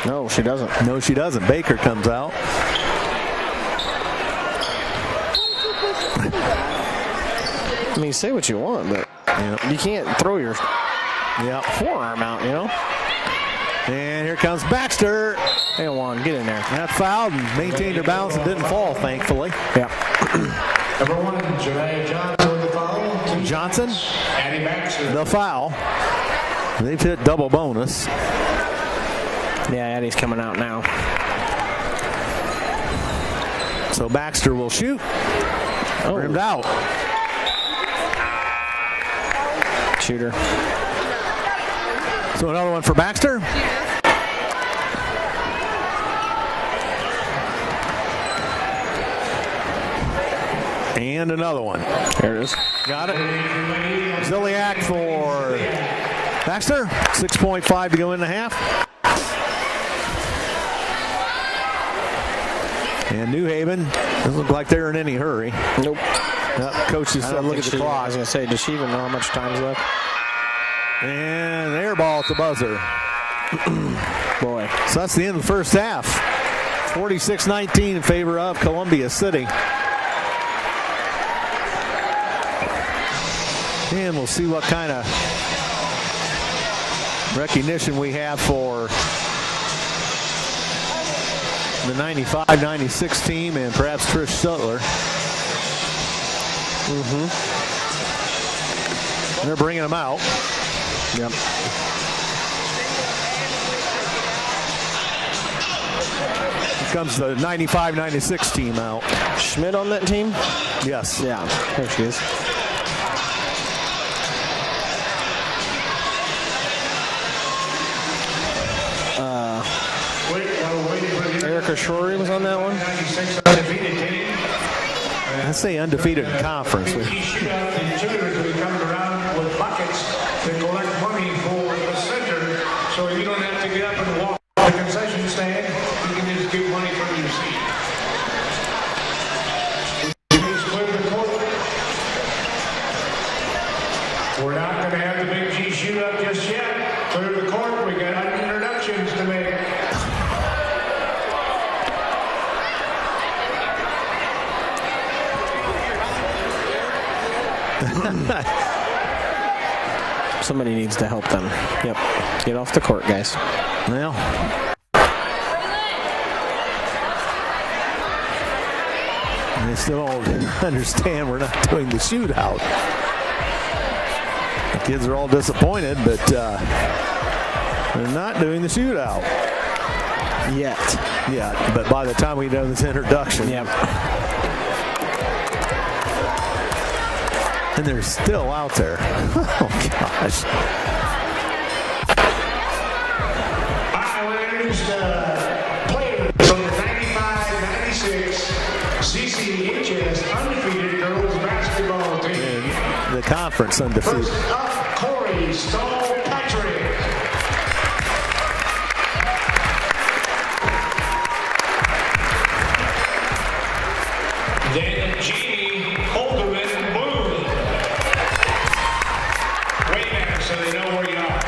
No, she doesn't. No, she doesn't. Baker comes out. I mean, say what you want, but you can't throw your forearm out, you know? And here comes Baxter. Hey, Juan, get in there. That fouled and maintained her balance and didn't fall, thankfully. Yeah. Number 1, Janiah Johnson with the foul. Johnson, Addie Baxter. the foul. They've hit double bonus. Yeah, Addie's coming out now. So Baxter will shoot. Rimmed out. Shooter. So another one for Baxter. And another one. There it is. Got it. Ziliak for Baxter. 6.5 to go in the half. And New Haven doesn't look like they're in any hurry. Nope. Coach just said, look at the clock. I was going to say, does she even know how much time's left? And air ball at the buzzer. Boy. So that's the end of the first half. 46-19 in favor of Columbia City. And we'll see what kind of recognition we have for the 95-96 team and perhaps Trish Sutler. They're bringing them out. Yep. Here comes the 95-96 team out. Schmidt on that team? Yes. Yeah, there she is. Erica Shorey was on that one. I say undefeated in conference. Coming around with buckets to collect money for the center, so you don't have to get up and walk to the concession stand. You can just give money from your seat. We're not going to have the Big G shoot up just yet. Clear the court. We got introductions to make. Somebody needs to help them. Yep. Get off the court, guys. Well, they still don't understand we're not doing the shootout. The kids are all disappointed, but they're not doing the shootout. Yet. Yeah, but by the time we do this introduction. Yep. And they're still out there. Oh, gosh. I will introduce players from the 95-96 CCHS undefeated girls basketball team. And the conference undefeated. First up, Corey Stahl-Patrick. Then Jeannie Holderman-Boone. Wait a minute so they know where you are.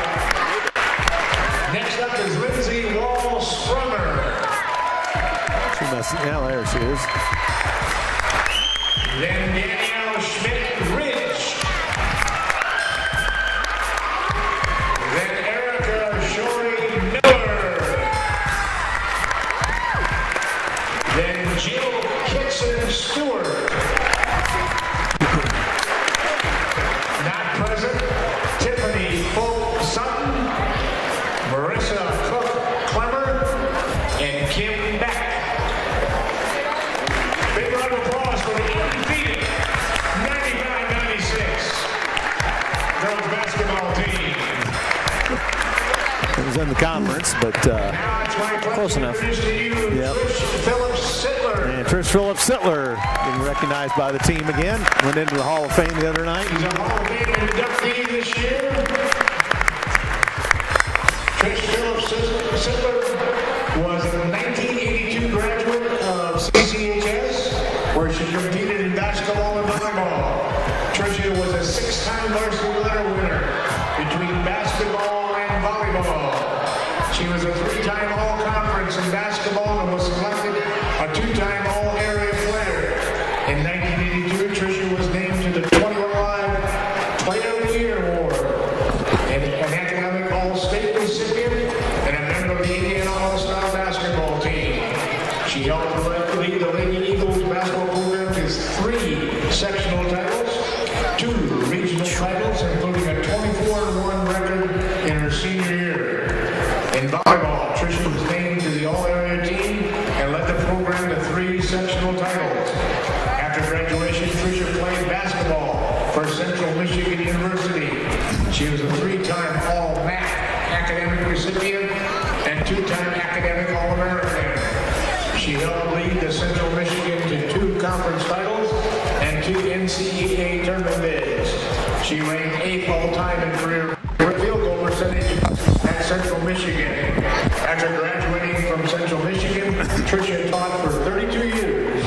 Next up is Lindsay Wall-Sprummer. Yeah, there she is. Then Danielle Schmidt-Ridge. Then Erica Shorey-Miller. Then Jill Kitson-Stewart. Not present, Tiffany Folk-Sutton, Marissa Cook-Clemmer, and Kim Beck. Big round of applause for the undefeated 95-96 girls basketball team. It was in the conference, but Now it's my pleasure Close enough. to introduce to you Yep. Trish Phillips Sittler. and Trish Phillips Sittler getting recognized by the team again. Went into the Hall of Fame the other night. She's a Hall of Fame inductee this year. Trish Phillips Sittler was a 1982 graduate of CCHS, where she competed in basketball and volleyball. Tricia was a 6-time varsity winner between basketball and volleyball. She was a 3-time All-Conference in basketball and was selected a 2-time All-Area player. In 1982, Tricia was named to the 25 Player of the Year Award, and an academic All-State recipient, and a member of the Indiana All-Star basketball team. She helped lead the Lady Eagles basketball program to 3 In volleyball, Tricia was named to the all-area team and led the program to 3 sectional titles. After graduation, Tricia played basketball for Central Michigan University. She was a 3-time All-MAC academic recipient and 2-time academic All-American. She helped lead the Central Michigan to 2 conference titles and 2 NCAA tournament bids. She ranked 8th all-time in career field goal percentage at Central Michigan. After graduating from Central Michigan, Tricia taught for 32 years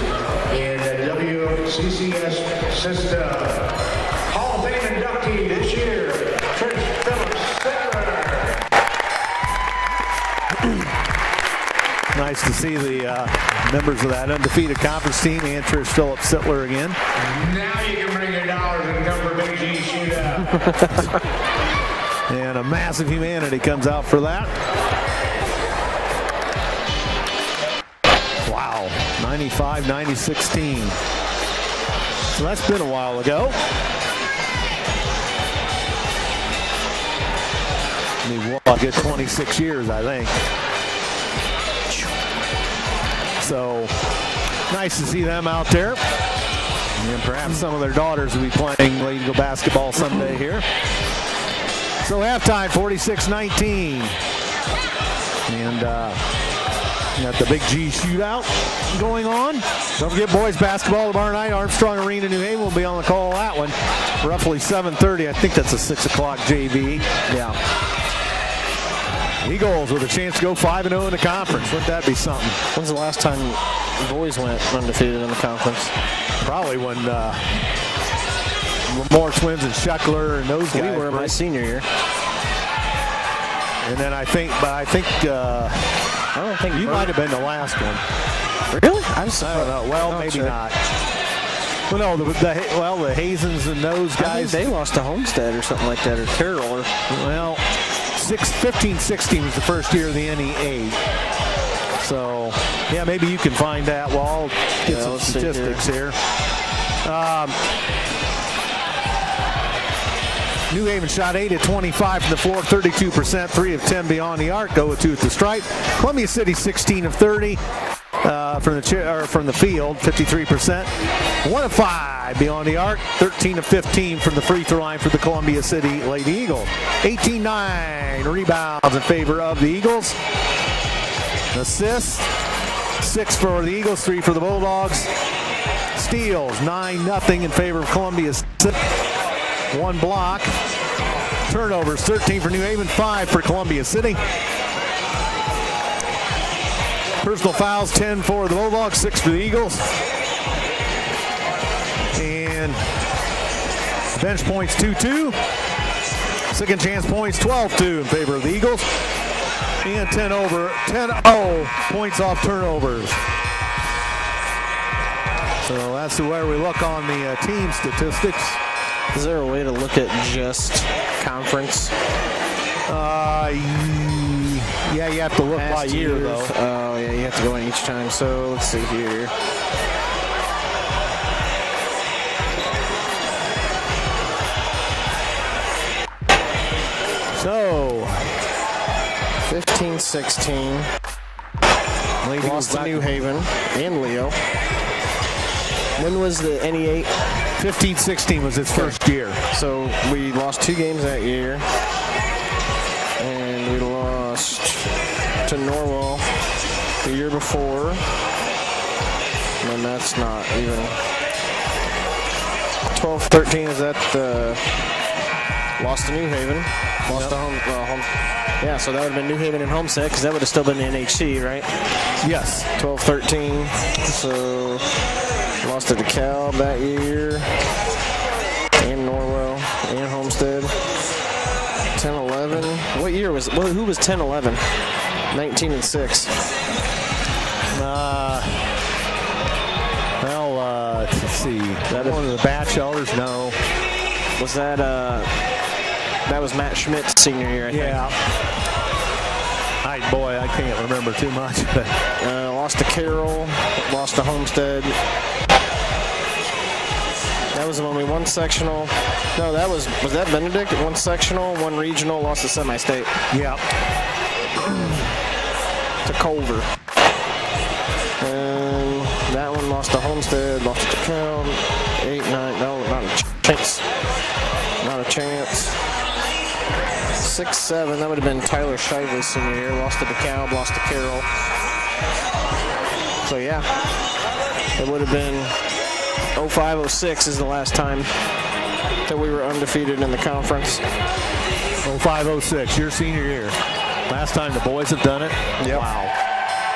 in the WCCS system. Hall of Fame inductee this year, Trish Phillips-Sittler. Nice to see the members of that undefeated conference team and Trish Phillips-Sittler again. Now you can bring your dollars and come for Big G shootout. And a massive humanity comes out for that. Wow, 95-90-16. So that's been a while ago. I mean, what, a good 26 years, I think. So nice to see them out there. And perhaps some of their daughters will be playing Lady Eagle basketball someday here. So halftime, 46-19. And got the Big G shootout going on. Don't forget boys basketball tomorrow night. Armstrong Arena, New Haven will be on the call on that one. Roughly 7:30. I think that's a 6 o'clock JV. Yeah. Eagles with a chance to go 5-0 in the conference. Wouldn't that be something? When's the last time the boys went undefeated in the conference? Probably when Lamore Twins and Scheckler and those guys. We were my senior year. And then I think I don't think you might have been the last one. Really? I don't know. Well, maybe not. Well, no, the Hazens and those guys. I think they lost to Homestead or something like that, or Carroll. Well, 15-16 was the first year of the NE8. So, yeah, maybe you can find that. Well, I'll get some statistics here. New Haven shot 8 at 25 from the floor, 32%, 3 of 10 beyond the arc, 0 of 2 at the stripe. Columbia City 16 of 30 from the field, 53%. 1 of 5 beyond the arc, 13 of 15 from the free throw line for the Columbia City Lady Eagles. 18-9 rebounds in favor of the Eagles. Assists, 6 for the Eagles, 3 for the Bulldogs. Steals, 9-0 in favor of Columbia City. 1 block. Turnovers, 13 for New Haven, 5 for Columbia City. Personal fouls, 10 for the Bulldogs, 6 for the Eagles. And bench points, 2-2. Second chance points, 12-2 in favor of the Eagles. And 10-0 points off turnovers. So that's where we look on the team statistics. Is there a way to look at just conference? Yeah, you have to look by year, though. Oh, yeah, you have to go in each time. So let's see here. So 15-16. Lost to New Haven and Leo. When was the NE8? 15-16 was its first year. So we lost 2 games that year. And we lost to Norwell the year before. And that's not even. 12-13, is that the lost to New Haven? Lost to home. Yeah, so that would have been New Haven and Homestead, because that would have still been the NHC, right? Yes. 12-13. So lost to DeKalb that year, and Norwell, and Homestead. 10-11. What year was? Well, who was 10-11? 19-6. Let's see. That one of the Batchelors? No. Was that? That was Matt Schmidt's senior year, I think. Yeah. I can't remember too much. But lost to Carroll, lost to Homestead. That was when we won sectional. No, was that Benedict? 1 sectional, 1 regional, lost to semi-state. Yeah. to Culver. And that one lost to Homestead, lost to Cal. 8-9, no, not a chance. Not a chance. 6-7, that would have been Tyler Shively's senior year. Lost to DeKalb, lost to Carroll. So yeah, it would have been 05-06 is the last time that we were undefeated in the conference. 05-06, your senior year. Last time the boys have done it. Yep. Wow.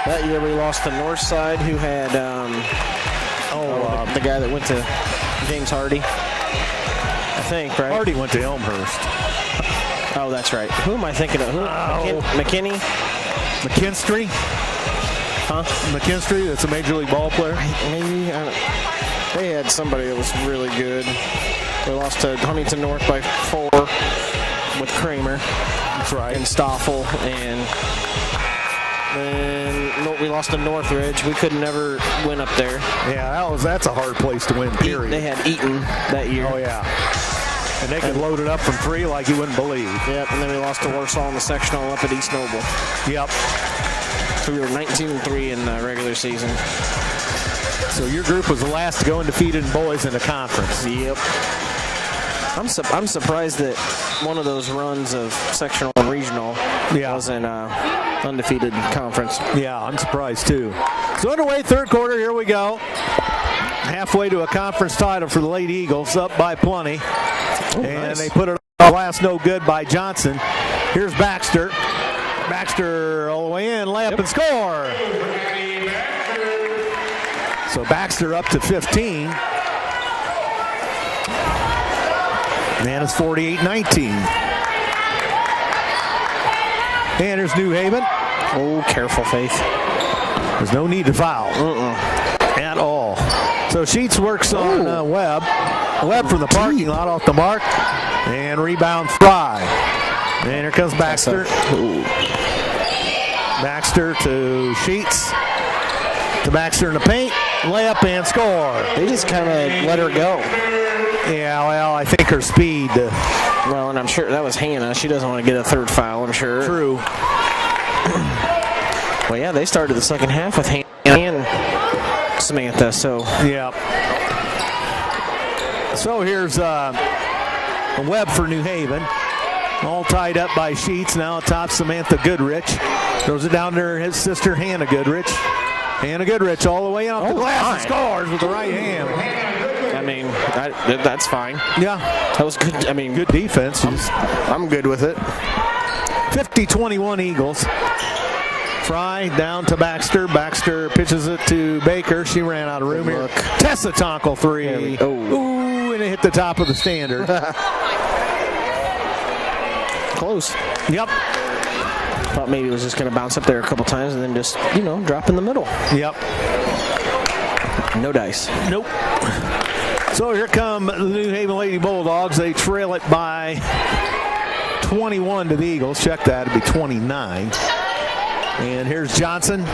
That year we lost to Northside, who had the guy that went to James Hardy. I think, right? Hardy went to Elmhurst. Oh, that's right. Who am I thinking of? Who? McKinney? McKinstry? Huh? McKinstry, that's a Major League ball player? Maybe. They had somebody that was really good. We lost to Huntington North by 4 with Kramer. That's right. And Stoffel. And then we lost to Northridge. We could never win up there. Yeah, that's a hard place to win, period. They had Eaton that year. Oh, yeah. And they could load it up from 3 like you wouldn't believe. Yep, and then we lost to Warsaw in the sectional up at East Noble. Yep. So we were 19-3 in the regular season. So your group was the last to go undefeated in boys in the conference. Yep. I'm surprised that one of those runs of sectional and regional was an undefeated conference. Yeah, I'm surprised too. So underway, third quarter, here we go. Halfway to a conference title for the Lady Eagles, up by plenty. And nice. They put it on last no good by Johnson. Here's Baxter. Baxter all the way in, layup and score. So Baxter up to 15. And it's 48-19. And there's New Haven. Oh, careful, Faith. There's no need to foul at all. So Sheets works on Webb. Webb from the parking lot off the mark. And rebound Fry. And here comes Baxter. Baxter to Sheets. To Baxter in the paint. Layup and score. They just kind of let her go. Yeah, well, I think her speed. Well, and I'm sure that was Hannah. She doesn't want to get a third foul, I'm sure. True. Well, yeah, they started the second half with Hannah and Samantha, so. Yeah. So here's Webb for New Haven. All tied up by Sheets. Now atop Samantha Goodrich. Throws it down to his sister, Hannah Goodrich. Hannah Goodrich all the way off the glass and scores with the right hand. I mean, that's fine. Yeah. That was good. I mean, good defense. I'm good with it. 50-21 Eagles. Fry down to Baxter. Baxter pitches it to Baker. She ran out of room here. Tessa Tonkel 3. Ooh, and it hit the top of the standard. Close. Yep. Thought maybe it was just going to bounce up there a couple times and then just, drop in the middle. Yep. No dice. Nope. So here come the New Haven Lady Bulldogs. They trail it by 21 to the Eagles. Check that. It'd be 29. And here's Johnson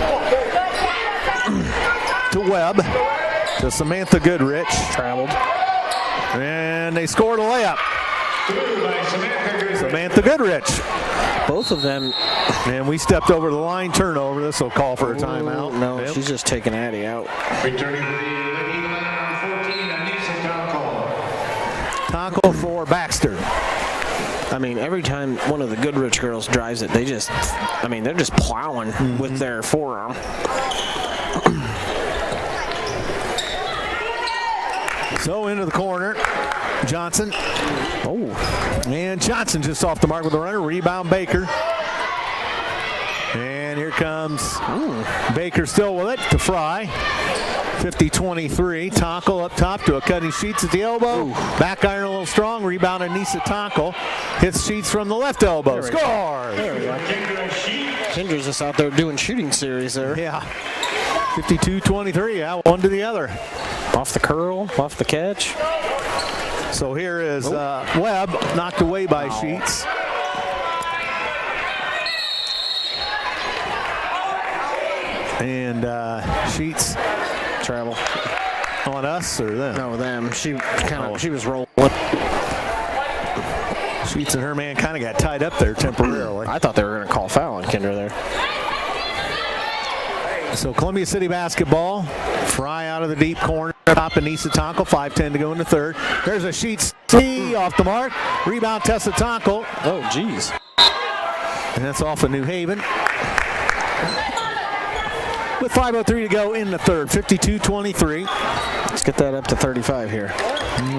to Webb to Samantha Goodrich. Traveled. And they scored a layup. Samantha Goodrich. Both of them. And we stepped over the line. Turnover. This will call for a timeout. No, she's just taking Addie out. Returning to the Lady Eagles, number 14, Anissa Tonkel. Tonkel for Baxter. I mean, every time one of the Goodrich girls drives it, they're just plowing with their forearm. So into the corner. Johnson. Oh. And Johnson just off the mark with the runner. Rebound Baker. And here comes Baker still with it to Fry. 50-23. Tonkel up top to a cutting Sheets at the elbow. Back iron a little strong. Rebound Anissa Tonkel. Hits Sheets from the left elbow. Score! There we go. Kendra's just out there doing shooting series there. Yeah. 52-23. Yeah, one to the other. Off the curl, off the catch. So here is Webb knocked away by Sheets. And Sheets travel on us or them? No, them. She was rolling. Sheets and her man kind of got tied up there temporarily. I thought they were going to call foul on Kendra there. So Columbia City basketball. Fry out of the deep corner. Top Anissa Tonkel. 5:10 to go in the third. There's a Sheets tee off the mark. Rebound Tessa Tonkel. Oh, geez. And that's off of New Haven. With 5:03 to go in the third. 52-23. Let's get that up to 35 here.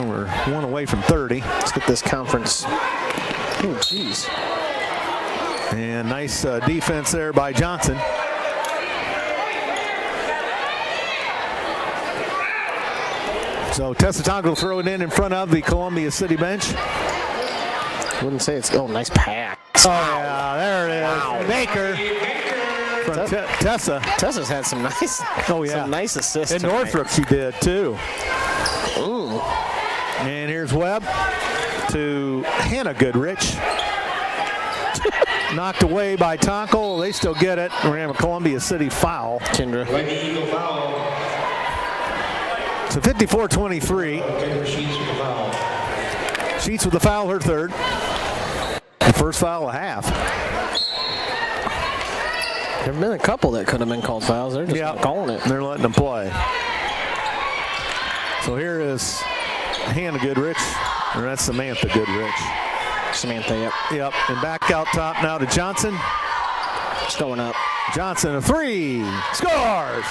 We're one away from 30. Let's get this conference. Oh, geez. And nice defense there by Johnson. So Tessa Tonkel will throw it in front of the Columbia City bench. Wouldn't say it's. Oh, nice pass. Oh, yeah, there it is. Wow. Baker from Tessa. Tessa's had some nice. Oh, yeah. Some nice assists. In Northrop, she did too. Ooh. And here's Webb to Hannah Goodrich. Knocked away by Tonkel. They still get it. We're going to have a Columbia City foul. Kendra. Eagle foul. So 54-23. Sheets with the foul, her third. The first foul of half. There have been a couple that could have been called fouls. They're just not calling it. They're letting them play. So here is Hannah Goodrich, or that's Samantha Goodrich. Samantha, yep. Yep, and back out top now to Johnson. It's going up. Johnson, a three. Scores!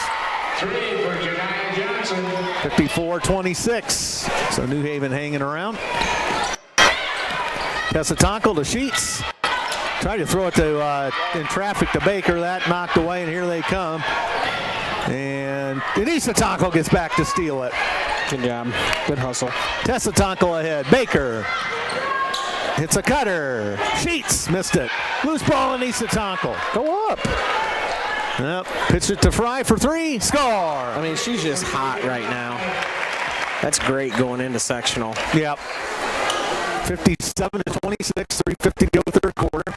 3 for Janiyah Johnson. 54-26. So New Haven hanging around. Tessa Tonkel to Sheets. Tried to throw it to in traffic to Baker. That knocked away, and here they come. And Anissa Tonkel gets back to steal it. Good job. Good hustle. Tessa Tonkel ahead. Baker. It's a cutter. Sheets missed it. Loose ball, Anissa Tonkel. Go up. Yep. Pitched it to Fry for three. Score. I mean, she's just hot right now. That's great going into sectional. Yep. 57-26. 3:50 to go third quarter.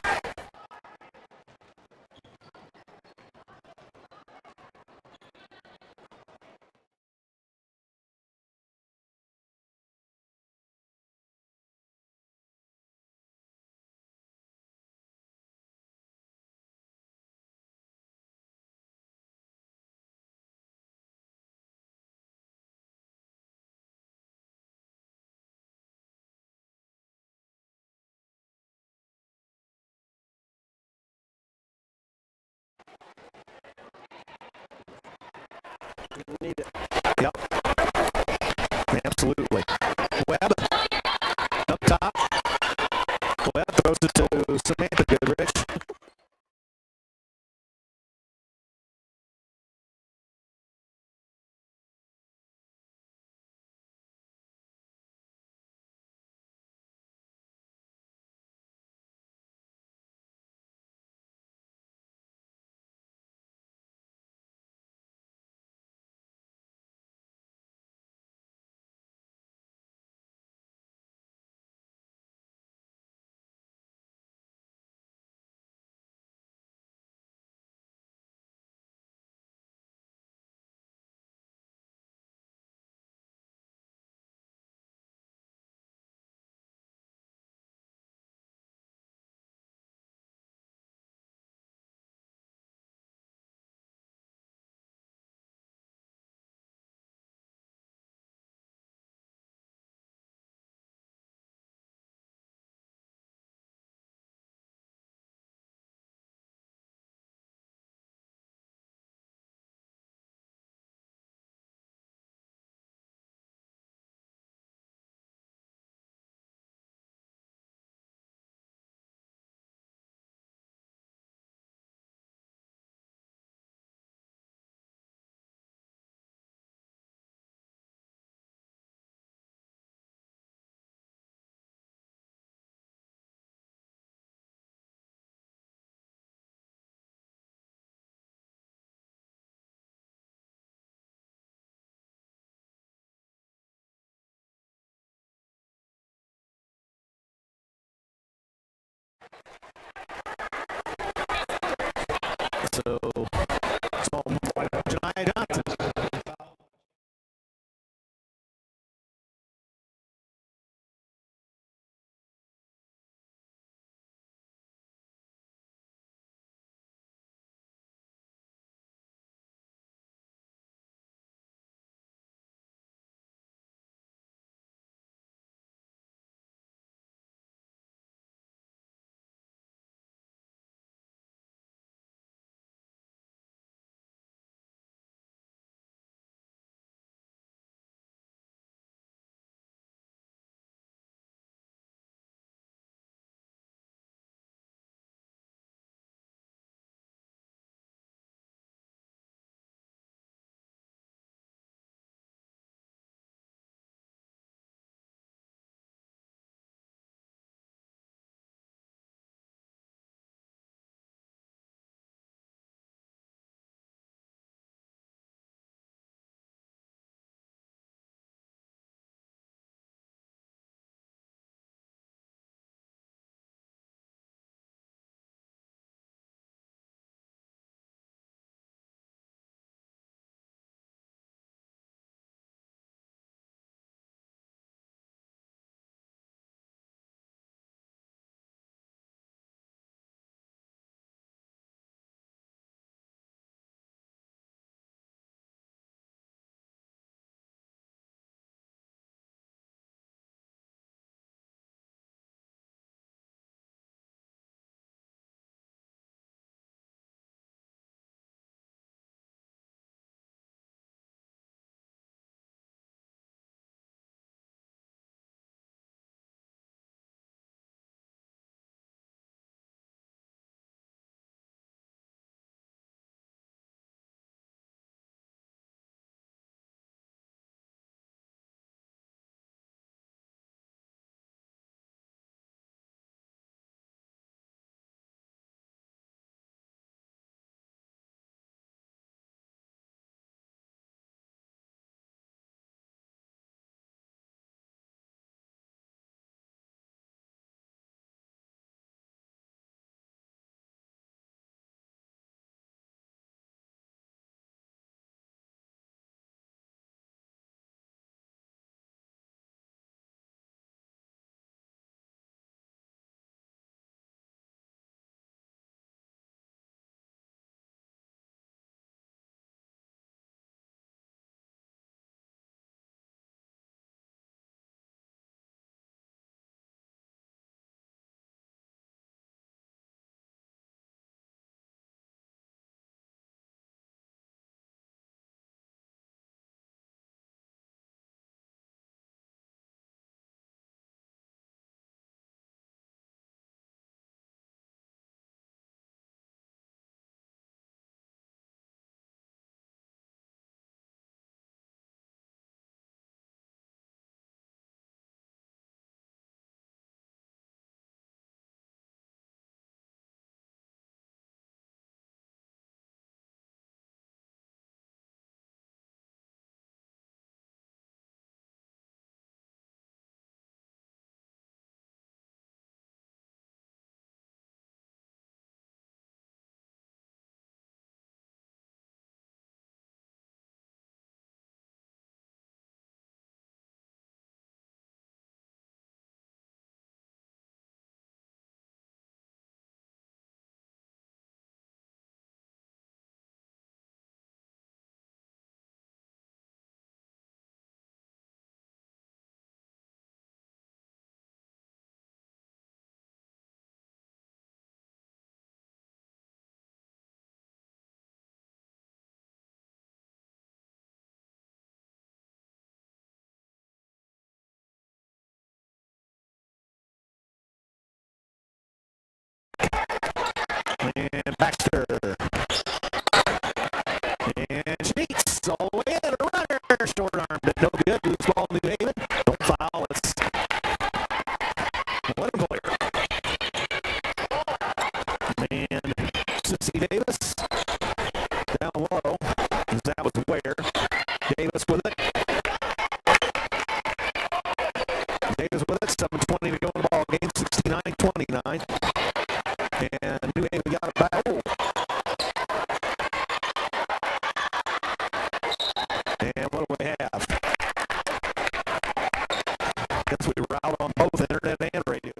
Need it. Yep. Absolutely. Webb up top. Webb throws it to Samantha Goodrich. So, Janiyah Johnson. Baxter. And Sheets all the way in, a runner. Short arm, but no good. Loose ball, New Haven. Don't foul. It's one player. And Sissy Davis down low. That was Ware. Davis with it. Davis with it. 7:20 to go in the ball game. 69-29. And New Haven got it back. And what do we have? Guess we were out on both internet and radio.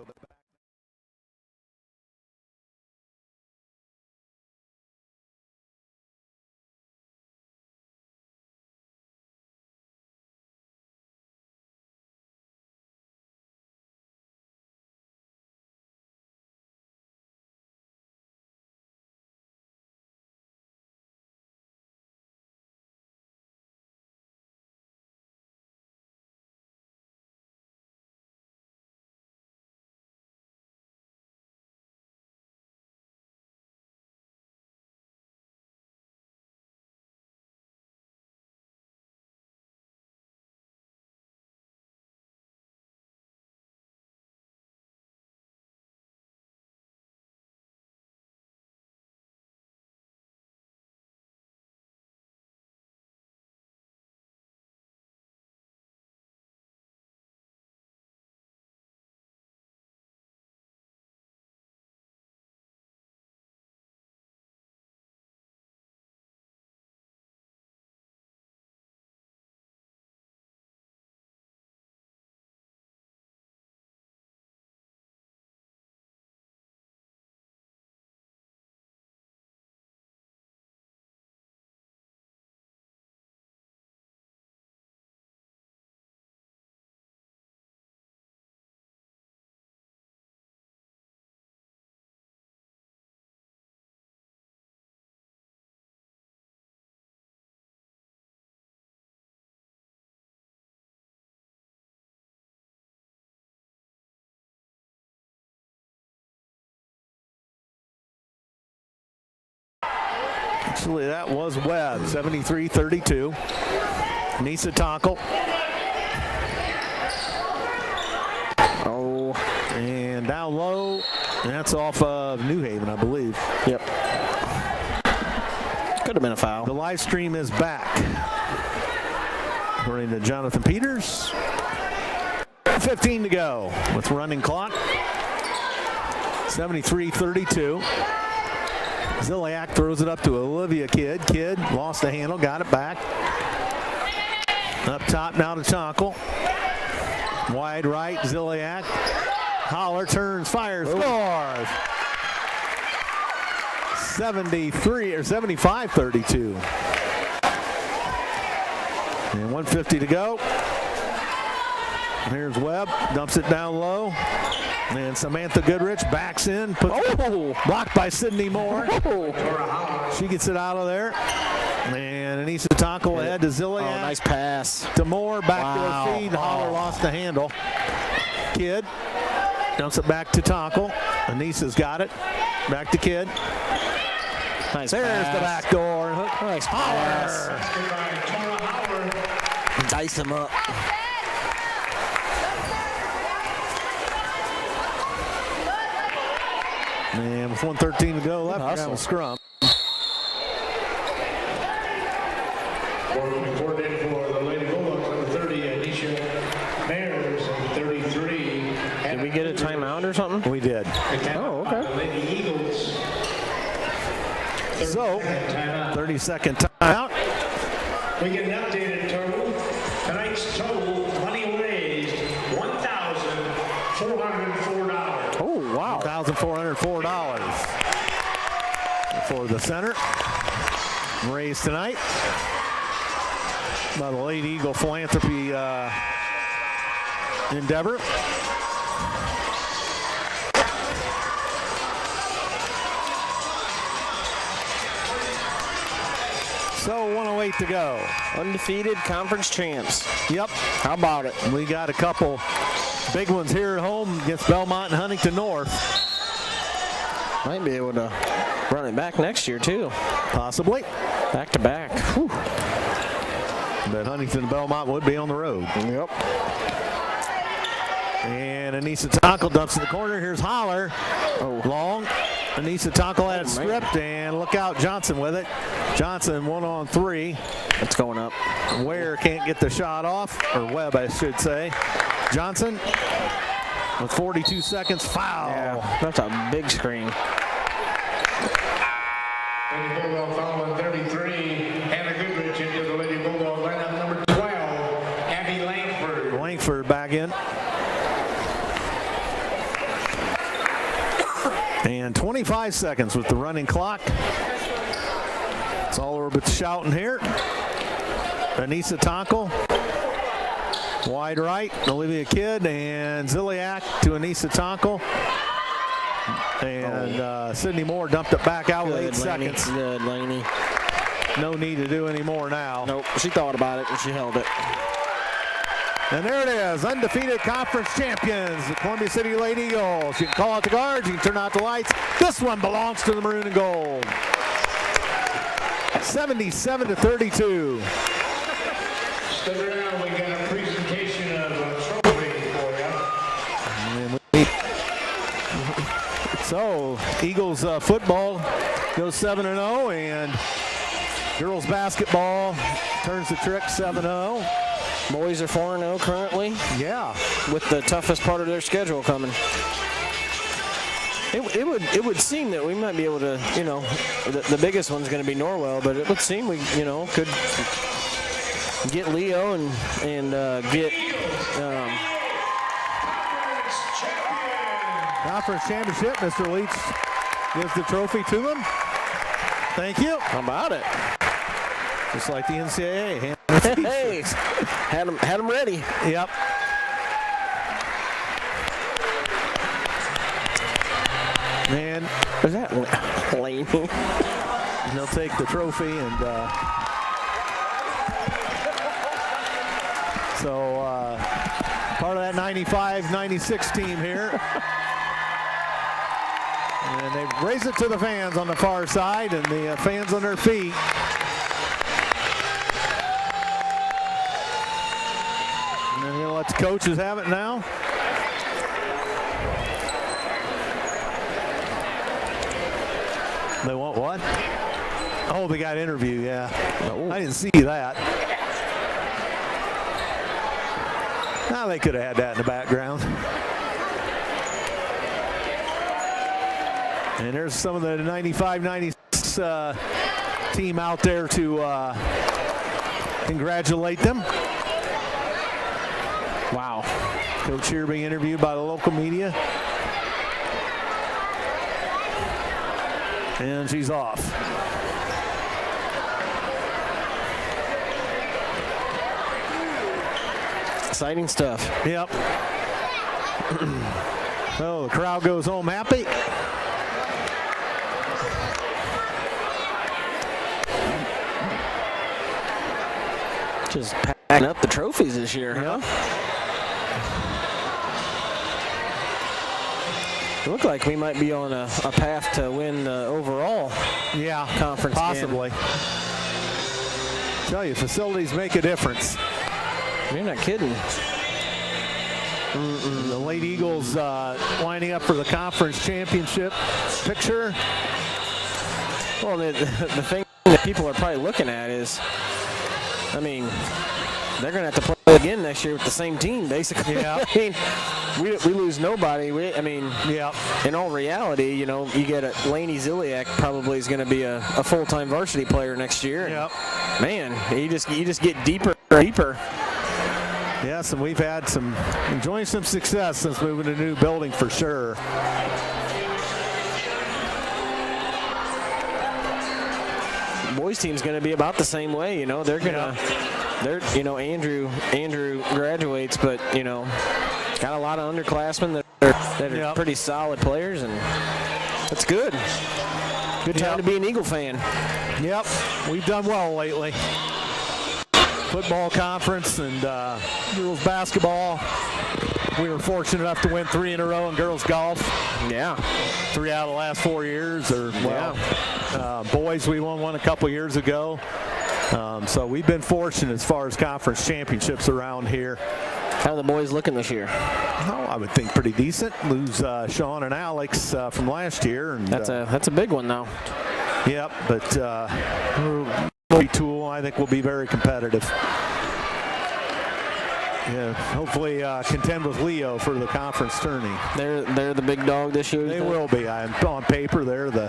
Actually, that was Webb. 73-32. Nisa Tonkel. Oh. And down low. That's off of New Haven, I believe. Yep. Could have been a foul. The live stream is back. According to Jonathan Peters. 15 to go with running clock. 73-32. Ziliak throws it up to Olivia Kidd. Kidd lost the handle, got it back. Up top now to Tonkel. Wide right, Ziliak. Holler turns, fires, scores. 75-32. And 150 to go. Here's Webb, dumps it down low. And Samantha Goodrich backs in, puts blocked by Sydney Moore. She gets it out of there. And Anissa Tonkel ahead to Ziliak. Oh, nice pass. To Moore, back to her feet. Holler lost the handle. Kidd dumps it back to Tonkel. Anissa's got it. Back to Kidd. Nice There's pass. the back door. Nice Holler. Dice him up. And with 1:13 to go left, we're going to scrum. Coordinated for the Lady Bulldogs, number 30, Anisha Mayers, and 33. Did we get a timeout or something? We did. Oh, okay. The Lady Eagles. So, 30-second timeout. We get an updated total. Tonight's total money raised $1,404. Oh, wow. $1,404 for the center. Raised tonight by the Lady Eagle Philanthropy endeavor. So 1:08 to go. Undefeated conference champs. Yep. How about it? We got a couple big ones here at home against Belmont and Huntington North. Might be able to run it back next year, too. Possibly. Back to back. Whew. But Huntington and Belmont would be on the road. Yep. And Anissa Tonkel dumps in the corner. Here's Holler. Oh. Long. Anissa Tonkel had it stripped, and look out, Johnson with it. Johnson 1-on-3. It's going up. Ware can't get the shot off, or Webb, I should say. Johnson with 42 seconds. Foul. Yeah, that's a big screen. Lady Bulldog foul on 33. Hannah Goodrich into the Lady Bulldog lineup. Number 12, Abby Langford. Langford back in. And 25 seconds with the running clock. It's all over but shouting here. Anissa Tonkel. Wide right, Olivia Kidd, and Ziliak to Anissa Tonkel. And Sydney Moore dumped it back out with 8 seconds. Good, Laney. No need to do any more now. Nope, she thought about it and she held it. And there it is, undefeated conference champions, the Columbia City Lady Eagles. You can call out the guards, you can turn out the lights. This one belongs to the maroon and gold. 77-32. Stick around, we got a presentation of a trophy for you. So, Eagles football goes 7-0, and girls basketball turns the trick 7-0. Boys are 4-0 currently. Yeah. With the toughest part of their schedule coming. It would seem that we might be able to, you know, the biggest one's going to be Norwell, but it would seem we, you know, could get Leo and get Conference championship. Mr. Leach gives the trophy to them. Thank you. How about it? Just like the NCAA. Hey, had them ready. Yep. And Is that Lane? they'll take the trophy, and so part of that 95-96 team here. And they raise it to the fans on the far side, and the fans on their feet. And they're going to let the coaches have it now. They want what? Oh, they got interview, yeah. I didn't see that. Now they could have had that in the background. And there's some of the 95-96 team out there to congratulate them. Wow. Coach here being interviewed by the local media. And she's off. Exciting stuff. Yep. So the crowd goes home happy. Just packing up the trophies this year, huh? It looked like we might be on a path to win the overall conference possibly. game. Tell you, facilities make a difference. You're not kidding. The Lady Eagles lining up for the conference championship picture. Well, the thing that people are probably looking at is, I mean, they're going to have to play again next year with the same team, basically. Yeah. I mean, we lose nobody. Yeah. In all reality, you know, you get Lainey Ziliak probably is going to be a full-time varsity player next year. Yep. Man, you just get deeper and deeper. Yes, and we've had enjoying some success since moving to a new building for sure. Boys team's going to be about the same way, you know. Andrew graduates, but you know, got a lot of underclassmen that are pretty solid players, and that's good. Good time to be an Eagle fan. Yep, we've done well lately. Football conference and girls basketball We were fortunate enough to win 3 in a row in girls golf. Yeah. 3 out of the last 4 years. Boys, we won one a couple years ago. So we've been fortunate as far as conference championships around here. How are the boys looking this year? Oh, I would think pretty decent. Lose Sean and Alex from last year. And, that's a big one, though. Yep, but Tool, I think, will be very competitive. Yeah, hopefully contend with Leo for the conference tourney. They're the big dog this year. They will be. On paper, they're the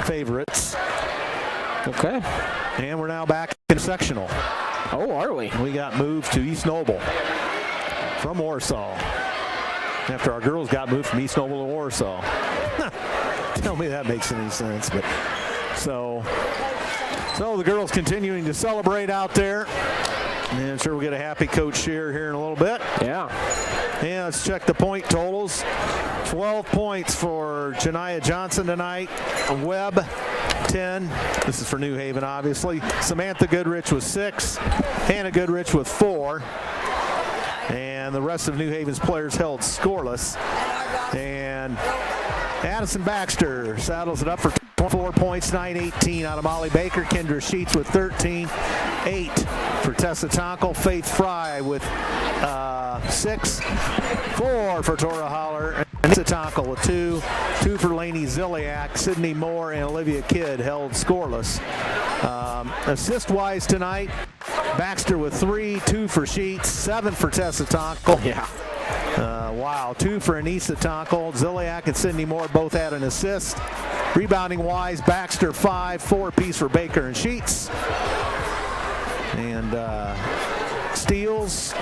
favorites. Okay. And we're now back in sectional. Oh, are we? We got moved to East Noble from Warsaw. After our girls got moved from East Noble to Warsaw. Tell me that makes any sense. But so the girls continuing to celebrate out there. And I'm sure we'll get a happy Coach Shear here in a little bit. Yeah. And let's check the point totals. 12 points for Janiah Johnson tonight. Webb, 10. This is for New Haven, obviously. Samantha Goodrich with 6. Hannah Goodrich with 4. And the rest of New Haven's players held scoreless. And Addison Baxter saddles it up for 4 points, 9-18 out of Molly Baker. Kendra Sheets with 13. 8 for Tessa Tonkel. Faith Fry with 6. 4 for Tora Holler. And Tessa Tonkel with 2. 2 for Lainey Ziliak. Sydney Moore and Olivia Kidd held scoreless. Assist-wise tonight, Baxter with 3. 2 for Sheets. 7 for Tessa Tonkel. Yeah. Wow. 2 for Anissa Tonkel. Ziliak and Sydney Moore both had an assist. Rebounding-wise, Baxter 5. 4 apiece for Baker and Sheets. And steals,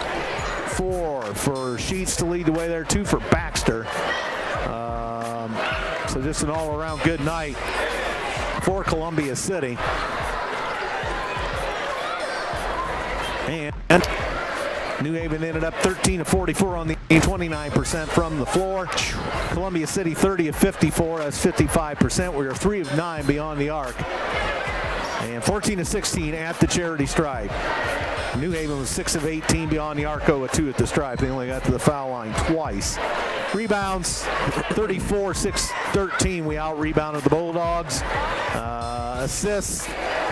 4 for Sheets to lead the way there, 2 for Baxter. So just an all-around good night for Columbia City. And New Haven ended up 13 of 44 on the 29% from the floor. Columbia City 30 of 54, that's 55%. We are 3 of 9 beyond the arc. And 14 of 16 at the charity stripe. New Haven was 6 of 18 beyond the arc with 2 at the stripe. They only got to the foul line twice. Rebounds, 34-6-13. We out-rebounded the Bulldogs. Assists,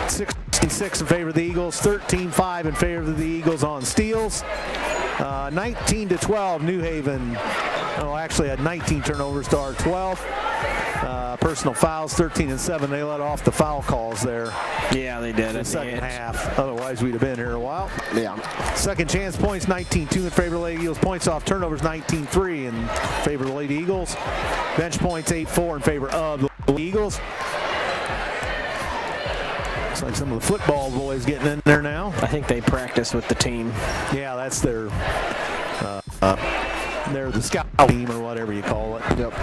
16-6 in favor of the Eagles. 13-5 in favor of the Eagles on steals. 19-12, New Haven. Actually had 19 turnovers to our 12. Personal fouls, 13-7. They let off the foul calls there. Yeah, they did. In the second half. Otherwise, we'd have been here a while. Yeah. Second chance points, 19-2 in favor of the Lady Eagles. Points off turnovers, 19-3 in favor of the Lady Eagles. Bench points, 8-4 in favor of the Eagles. Looks like some of the football boys getting in there now. I think they practice with the team. Yeah, that's their they're the scout team or whatever you call it. Yep.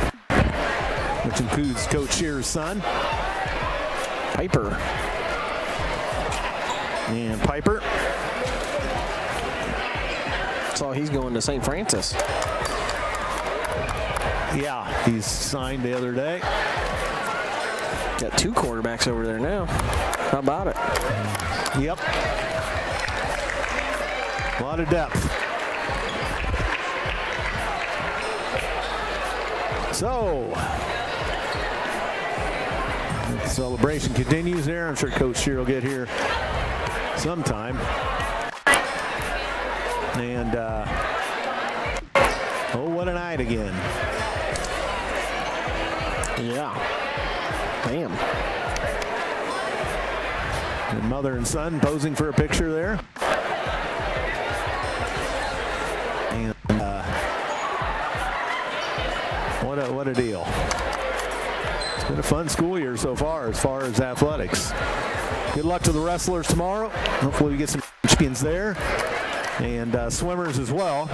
Which includes Coach Shear's son, Piper. And Piper. Saw he's going to St. Francis. Yeah, he's signed the other day. Got 2 quarterbacks over there now. How about it? Yep. A lot of depth. So, the celebration continues there. I'm sure Coach Shear will get here sometime. And, oh, what a night again. Yeah. Damn. And mother and son posing for a picture there. And what a deal. It's been a fun school year so far as athletics. Good luck to the wrestlers tomorrow. Hopefully we get some champions there. And swimmers as well.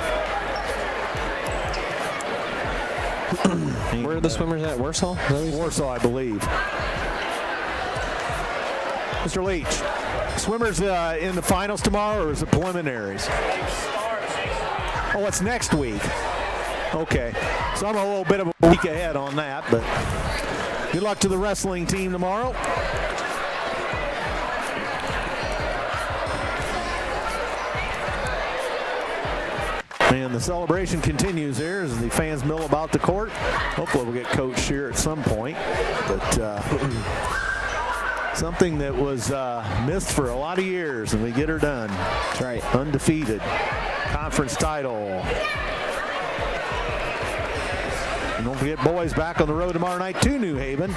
Where are the swimmers at? Warsaw? Warsaw, I believe. Mr. Leach, swimmers in the finals tomorrow, or is it preliminaries? Oh, it's next week. Okay, so I'm a little bit of a week ahead on that, but good luck to the wrestling team tomorrow. And the celebration continues here as the fans mill about the court. Hopefully we'll get Coach Shear at some point. But something that was missed for a lot of years, and we get her done. That's right. Undefeated. Conference title. And don't forget, boys back on the road tomorrow night to New Haven.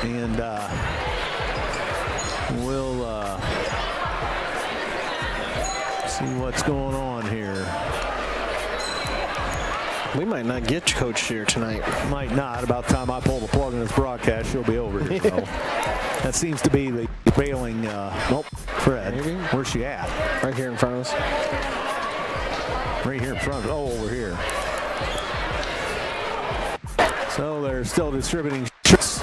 And we'll see what's going on here. We might not get Coach Shear tonight. Might not. About the time I pull the plug in this broadcast, she'll be over here. So that seems to be the prevailing. Nope. Fred, maybe? Where's she at? Right here in front of us. Right here in front. Oh, over here. So they're still distributing shirts.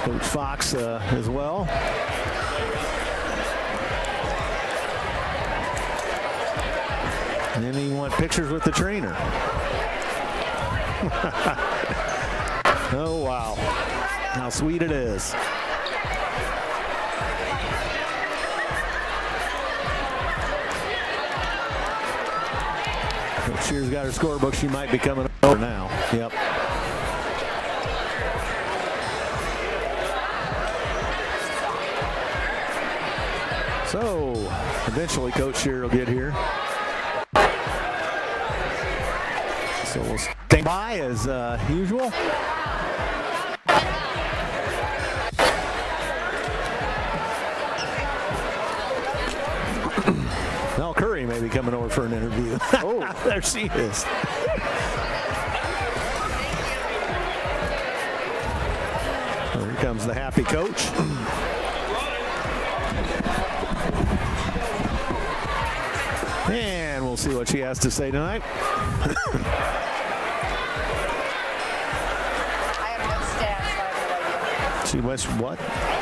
Coach Fox as well. And then you want pictures with the trainer. Oh, wow. How sweet it is. If Shear's got her scorebook, she might be coming over now. Yep. So, eventually Coach Shear will get here. So we'll stand by as usual. Mel Curry may be coming over for an interview. Oh, there she is. Well, here comes the happy coach. And we'll see what she has to say tonight. She was what?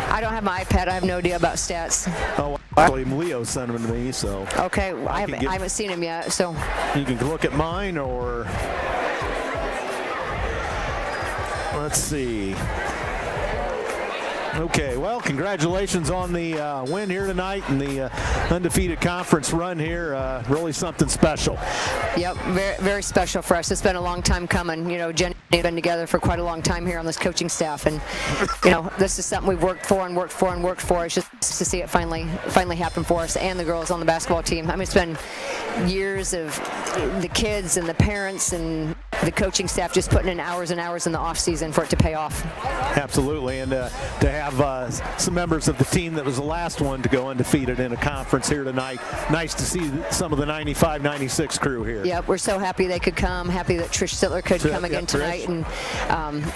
I don't have my iPad. I have no idea about stats. Oh, actually, Leo sent them to me, so. Okay, I haven't seen them yet, so. You can look at mine, or let's see. Okay, well, congratulations on the win here tonight and the undefeated conference run here. Really something special. Yep, very, very special for us. It's been a long time coming. You know, Jenny and I have been together for quite a long time here on this coaching staff, and you know, this is something we've worked for and worked for and worked for. It's just to see it finally happen for us and the girls on the basketball team. I mean, it's been years of the kids and the parents and the coaching staff just putting in hours and hours in the off season for it to pay off. Absolutely, and to have some members of the team that was the last one to go undefeated in a conference here tonight. Nice to see some of the 95-96 crew here. Yep, we're so happy they could come. Happy that Trish Sittler could come again tonight and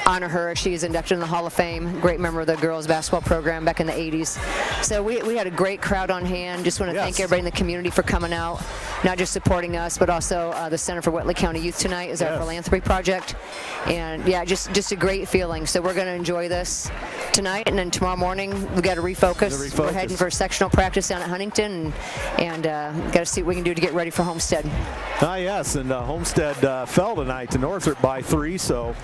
honor her. She's inducted in the Hall of Fame. Great member of the girls basketball program back in the 80s. So we had a great crowd on hand. Just want to thank everybody in the community for coming out, not just supporting us, but also the Center for Whitley County Youth tonight is our philanthropy project. And yeah, just a great feeling. So we're going to enjoy this tonight, and then tomorrow morning we got to refocus. We're heading for sectional practice down at Huntington, and got to see what we can do to get ready for Homestead. Yes, and Homestead fell tonight to Northrop by 3, so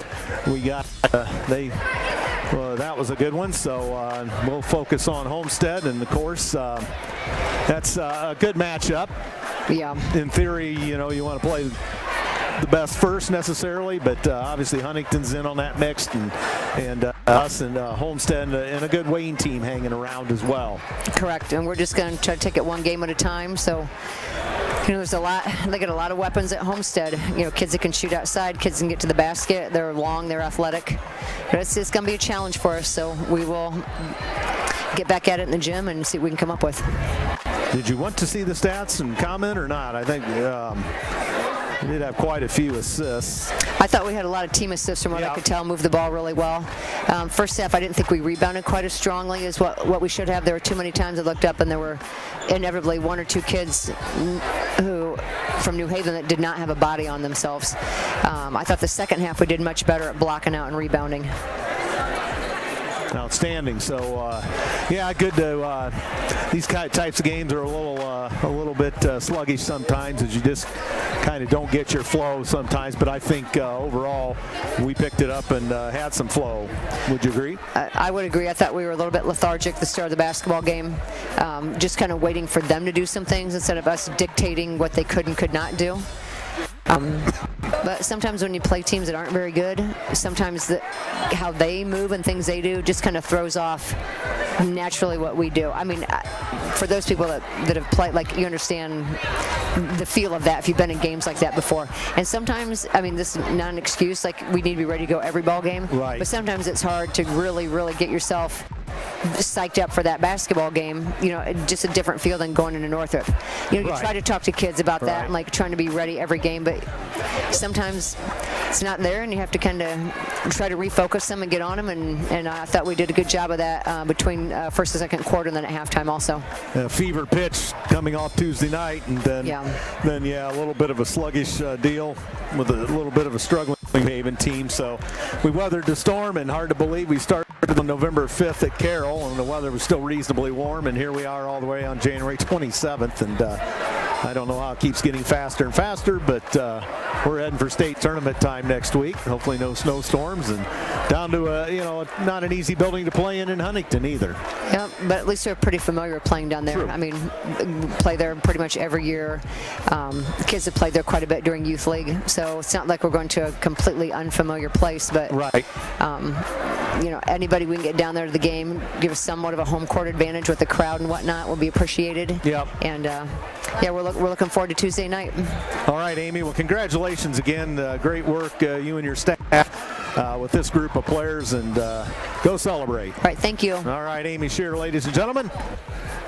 we got that was a good one. So we'll focus on Homestead, and of course that's a good matchup. Yeah. In theory, you know, you want to play the best first necessarily, but obviously Huntington's in on that mix, and us and Homestead and a good Wayne team hanging around as well. Correct, and we're just going to try to take it one game at a time. So, you know, there's a lot. They got a lot of weapons at Homestead. You know, kids that can shoot outside, kids that can get to the basket. They're long, they're athletic. But it's going to be a challenge for us. So we will get back at it in the gym and see what we can come up with. Did you want to see the stats and comment or not? I think we did have quite a few assists. I thought we had a lot of team assists from what I could tell, moved the ball really well. First half, I didn't think we rebounded quite as strongly as what we should have. There were too many times I looked up and there were inevitably one or two kids who from New Haven that did not have a body on themselves. I thought the second half we did much better at blocking out and rebounding. Outstanding. So, yeah, good to. These types of games are a little bit sluggish sometimes, as you just kind of don't get your flow sometimes. But I think overall we picked it up and had some flow. Would you agree? I would agree. I thought we were a little bit lethargic at the start of the basketball game, just kind of waiting for them to do some things instead of us dictating what they could and could not do. But sometimes when you play teams that aren't very good, sometimes how they move and things they do just kind of throws off naturally what we do. I mean, for those people that have played, like, you understand the feel of that if you've been in games like that before. And sometimes, I mean, this is not an excuse, like we need to be ready to go every ball game. Right. But sometimes it's hard to really, really get yourself psyched up for that basketball game, just a different feel than going into Northrop. You try to talk to kids about that and like trying to be ready every game, but sometimes it's not there and you have to kind of try to refocus them and get on them, and I thought we did a good job of that between first and second quarter and then at halftime also. A fever pitch coming off Tuesday night, and then a little bit of a sluggish deal with a little bit of a struggling Haven team. So we weathered the storm, and hard to believe we started on November 5th at Carroll, and the weather was still reasonably warm, and here we are all the way on January 27th, and I don't know how it keeps getting faster and faster, but we're heading for state tournament time next week. Hopefully no snowstorms, and down to not an easy building to play in Huntington either. Yeah, but at least they're pretty familiar with playing down there. True. I mean, play there pretty much every year. Kids have played there quite a bit during youth league, so it's not like we're going to a completely unfamiliar place. But anybody we can get down there to the game, give us somewhat of a home court advantage with the crowd and whatnot, will be appreciated. Yep. And we're looking forward to Tuesday night. All right, Amy. Well, congratulations again. Great work, you and your staff, with this group of players, and go celebrate. All right, thank you. All right, Amy Shearer, ladies and gentlemen,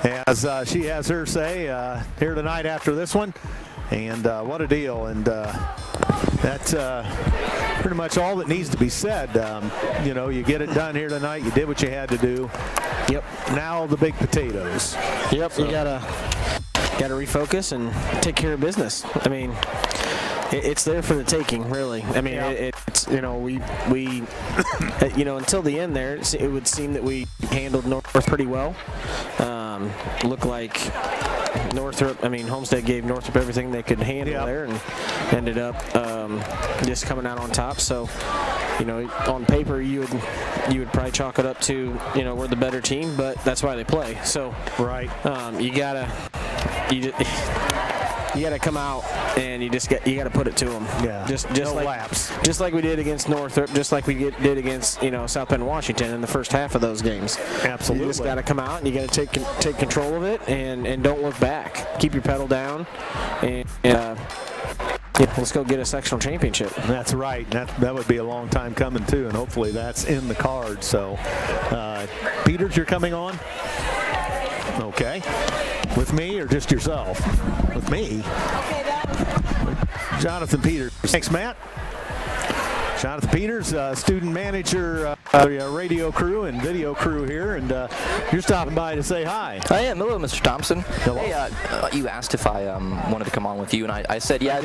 as she has her say here tonight after this one, and what a deal, and that's pretty much all that needs to be said. You get it done here tonight. You did what you had to do. Yep. Now the big potatoes. Yep. So. You gotta refocus and take care of business. I mean, it's there for the taking, really. I mean, it's we until the end there, it would seem that we handled North pretty well. Looked like Homestead gave Northrop everything they could handle there, and ended up just coming out on top. So, on paper you would probably chalk it up to we're the better team, but that's why they play. So you gotta come out and you gotta put it to them. Yeah. Just no like laps. Just like we did against Northrop, just like we did against South Bend, Washington in the first half of those games. Absolutely. You just gotta come out and you gotta take control of it and don't look back. Keep your pedal down and let's go get a sectional championship. That's right. That would be a long time coming too, and hopefully that's in the card. So, Peters, you're coming on. Okay. With me or just yourself? With me. Jonathan Peters. Thanks, Matt. Jonathan Peters, student manager, radio crew and video crew here, and you're stopping by to say hi. I am. Hello, Mr. Thompson. Hello. Hey, you asked if I wanted to come on with you, and I said, yeah,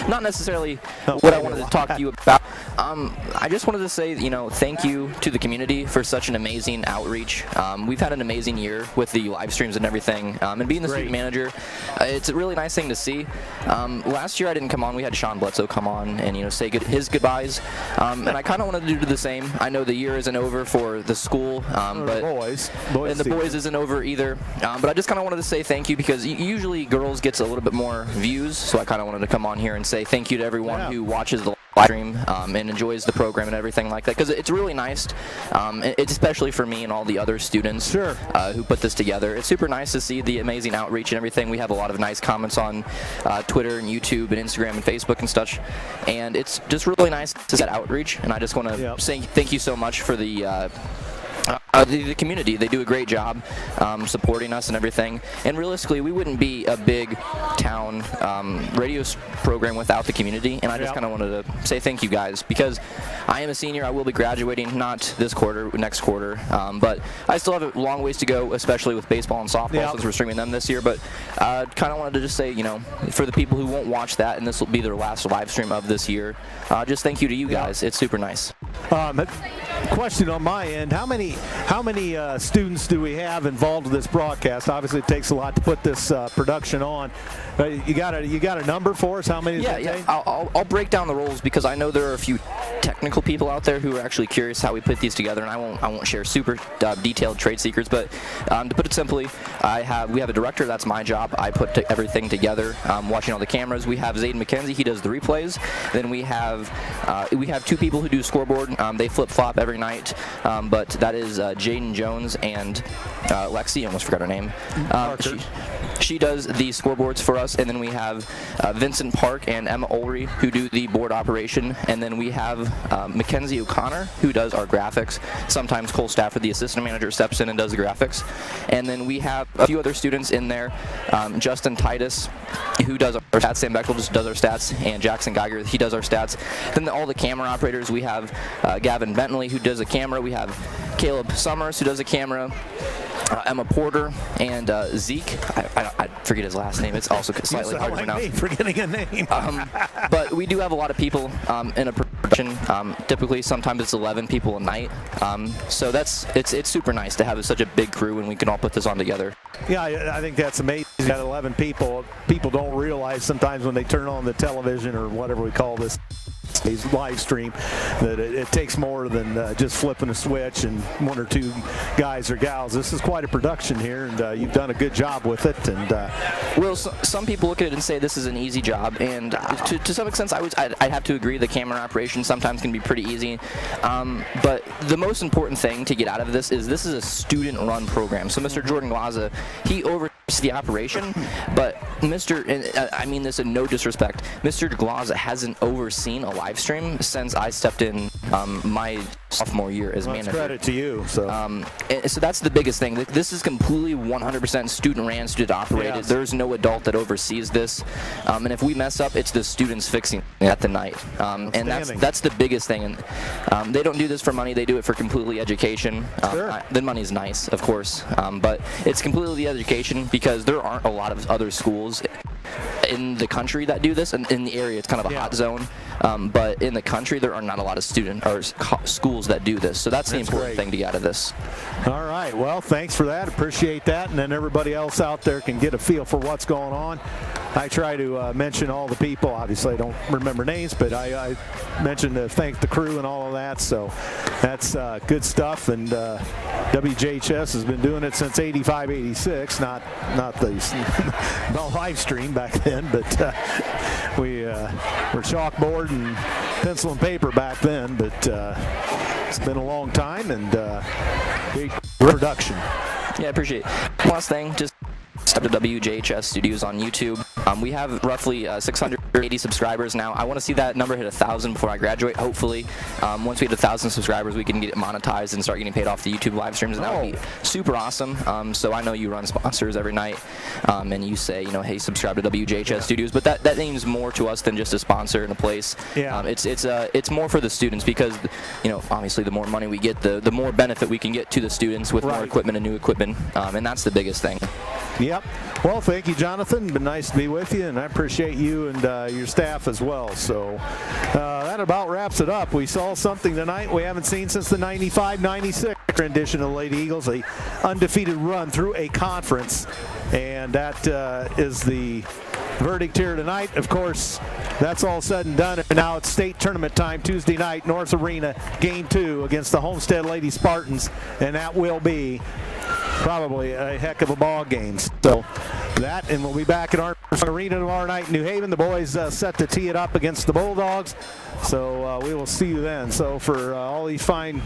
not necessarily what I wanted to talk to you about. I just wanted to say, thank you to the community for such an amazing outreach. We've had an amazing year with the live streams and everything, and being the student manager, it's a really nice thing to see. Last year I didn't come on. We had Sean Bledsoe come on and say his goodbyes. And I kind of wanted to do the same. I know the year isn't over for the school, but boys and the boys isn't over either. But I just kind of wanted to say thank you, because usually girls gets a little bit more views, so I kind of wanted to come on here and say thank you to everyone who watches the live stream and enjoys the program and everything like that, because it's really nice. It's especially for me and all the other students who put this together. It's super nice to see the amazing outreach and everything. We have a lot of nice comments on Twitter and YouTube and Instagram and Facebook and such, and it's just really nice to see that outreach. And I just want to say thank you so much for the community. They do a great job supporting us and everything. And realistically, we wouldn't be a big town radio program without the community. And I just kind of wanted to say thank you guys, because I am a senior. I will be graduating, not this quarter, next quarter. But I still have a long ways to go, especially with baseball and softball, since we're streaming them this year. But kind of wanted to just say, for the people who won't watch that, and this will be their last live stream of this year, just thank you to you guys. It's super nice. question on my end: how many students do we have involved with this broadcast? Obviously, it takes a lot to put this production on. You got a number for us? How many? Yeah. I'll break down the roles because I know there are a few technical people out there who are actually curious how we put these together, and I won't share super detailed trade secrets. But to put it simply, we have a director. That's my job. I put everything together, watching all the cameras. We have Zayden McKenzie. He does the replays. Then we have two people who do scoreboard. They flip flop every night, but that is Jaden Jones and Lexi. I almost forgot her name. She does the scoreboards for us, and then we have Vincent Park and Emma Ulry who do the board operation, and then we have Mackenzie O'Connor who does our graphics. Sometimes Cole Stafford, the assistant manager, steps in and does the graphics, and then we have a few other students in there. Justin Titus, who does our stats, Sam Bechtel does our stats, and Jackson Geiger, he does our stats. Then all the camera operators, we have Gavin Bentley who does a camera, we have Caleb Summers who does a camera, Emma Porter, and Zeke. I forget his last name. It's also slightly hard to pronounce. Me forgetting a name. But we do have a lot of people in a production. Typically, sometimes it's 11 people a night. So it's super nice to have such a big crew, and we can all put this on together. Yeah, I think that's amazing. You got 11 people. People don't realize sometimes when they turn on the television or whatever we call this live stream that it takes more than just flipping a switch and one or two guys or gals. This is quite a production here, and you've done a good job with it. And well, some people look at it and say this is an easy job, and to some extent I'd have to agree. The camera operation sometimes can be pretty easy, but the most important thing to get out of this is a student-run program. So Mr. Jordan Glaza, he oversees the operation, but I mean this in no disrespect, Mr. Glaza hasn't overseen a live stream since I stepped in my sophomore year as manager. Credit to you. So so that's the biggest thing. This is completely 100% student-ran, student-operated. Yes. There's no adult that oversees this, and if we mess up, it's the students fixing it at the night. And that's the biggest thing. And they don't do this for money. They do it for completely education. Sure. The money's nice, of course, but it's completely the education because there aren't a lot of other schools in the country that do this, and in the area it's kind of a hot zone, but in the country there are not a lot of schools that do this, so that's the important thing to get out of this. All right, well, thanks for that, appreciate that, and then everybody else out there can get a feel for what's going on. I try to mention all the people. Obviously I don't remember names, but I mentioned to thank the crew and all of that, so that's good stuff. And WJHS has been doing it since 85, 86, not the live stream back then, but we were chalkboard and pencil and paper back then, but it's been a long time, and great production. Yeah, I appreciate it. Last thing, just to WJHS Studios on YouTube. We have roughly 680 subscribers now. I want to see that number hit 1,000 before I graduate, hopefully. Once we hit 1,000 subscribers, we can get it monetized and start getting paid off the YouTube live streams, and that would be super awesome. So I know you run sponsors every night, and you say, hey, subscribe to WJHS Studios, but that means more to us than just a sponsor in a place. Yeah. It's more for the students because, obviously the more money we get, the more benefit we can get to the students with more equipment and new equipment, and that's the biggest thing. Yep. Well, thank you, Jonathan. Been nice to be with you, and I appreciate you and your staff as well. So that about wraps it up. We saw something tonight we haven't seen since the 95-96 rendition of the Lady Eagles, a undefeated run through a conference, and that is the verdict here tonight. Of course, that's all said and done, and now it's state tournament time Tuesday night, North Arena, Game 2 against the Homestead Lady Spartans, and that will be probably a heck of a ball game. So that, and we'll be back at our arena tomorrow night in New Haven. The boys set to tee it up against the Bulldogs, so we will see you then. So for all these fine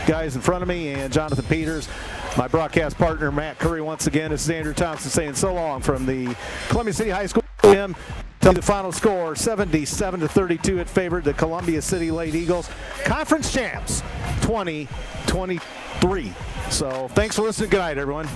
guys in front of me and Jonathan Peters, my broadcast partner Matt Curry, once again, this is Andrew Thompson saying so long from the Columbia City High School gym. Tell you the final score, 77-32 it favored the Columbia City Lady Eagles, conference champs 2023. So thanks for listening. Good night, everyone.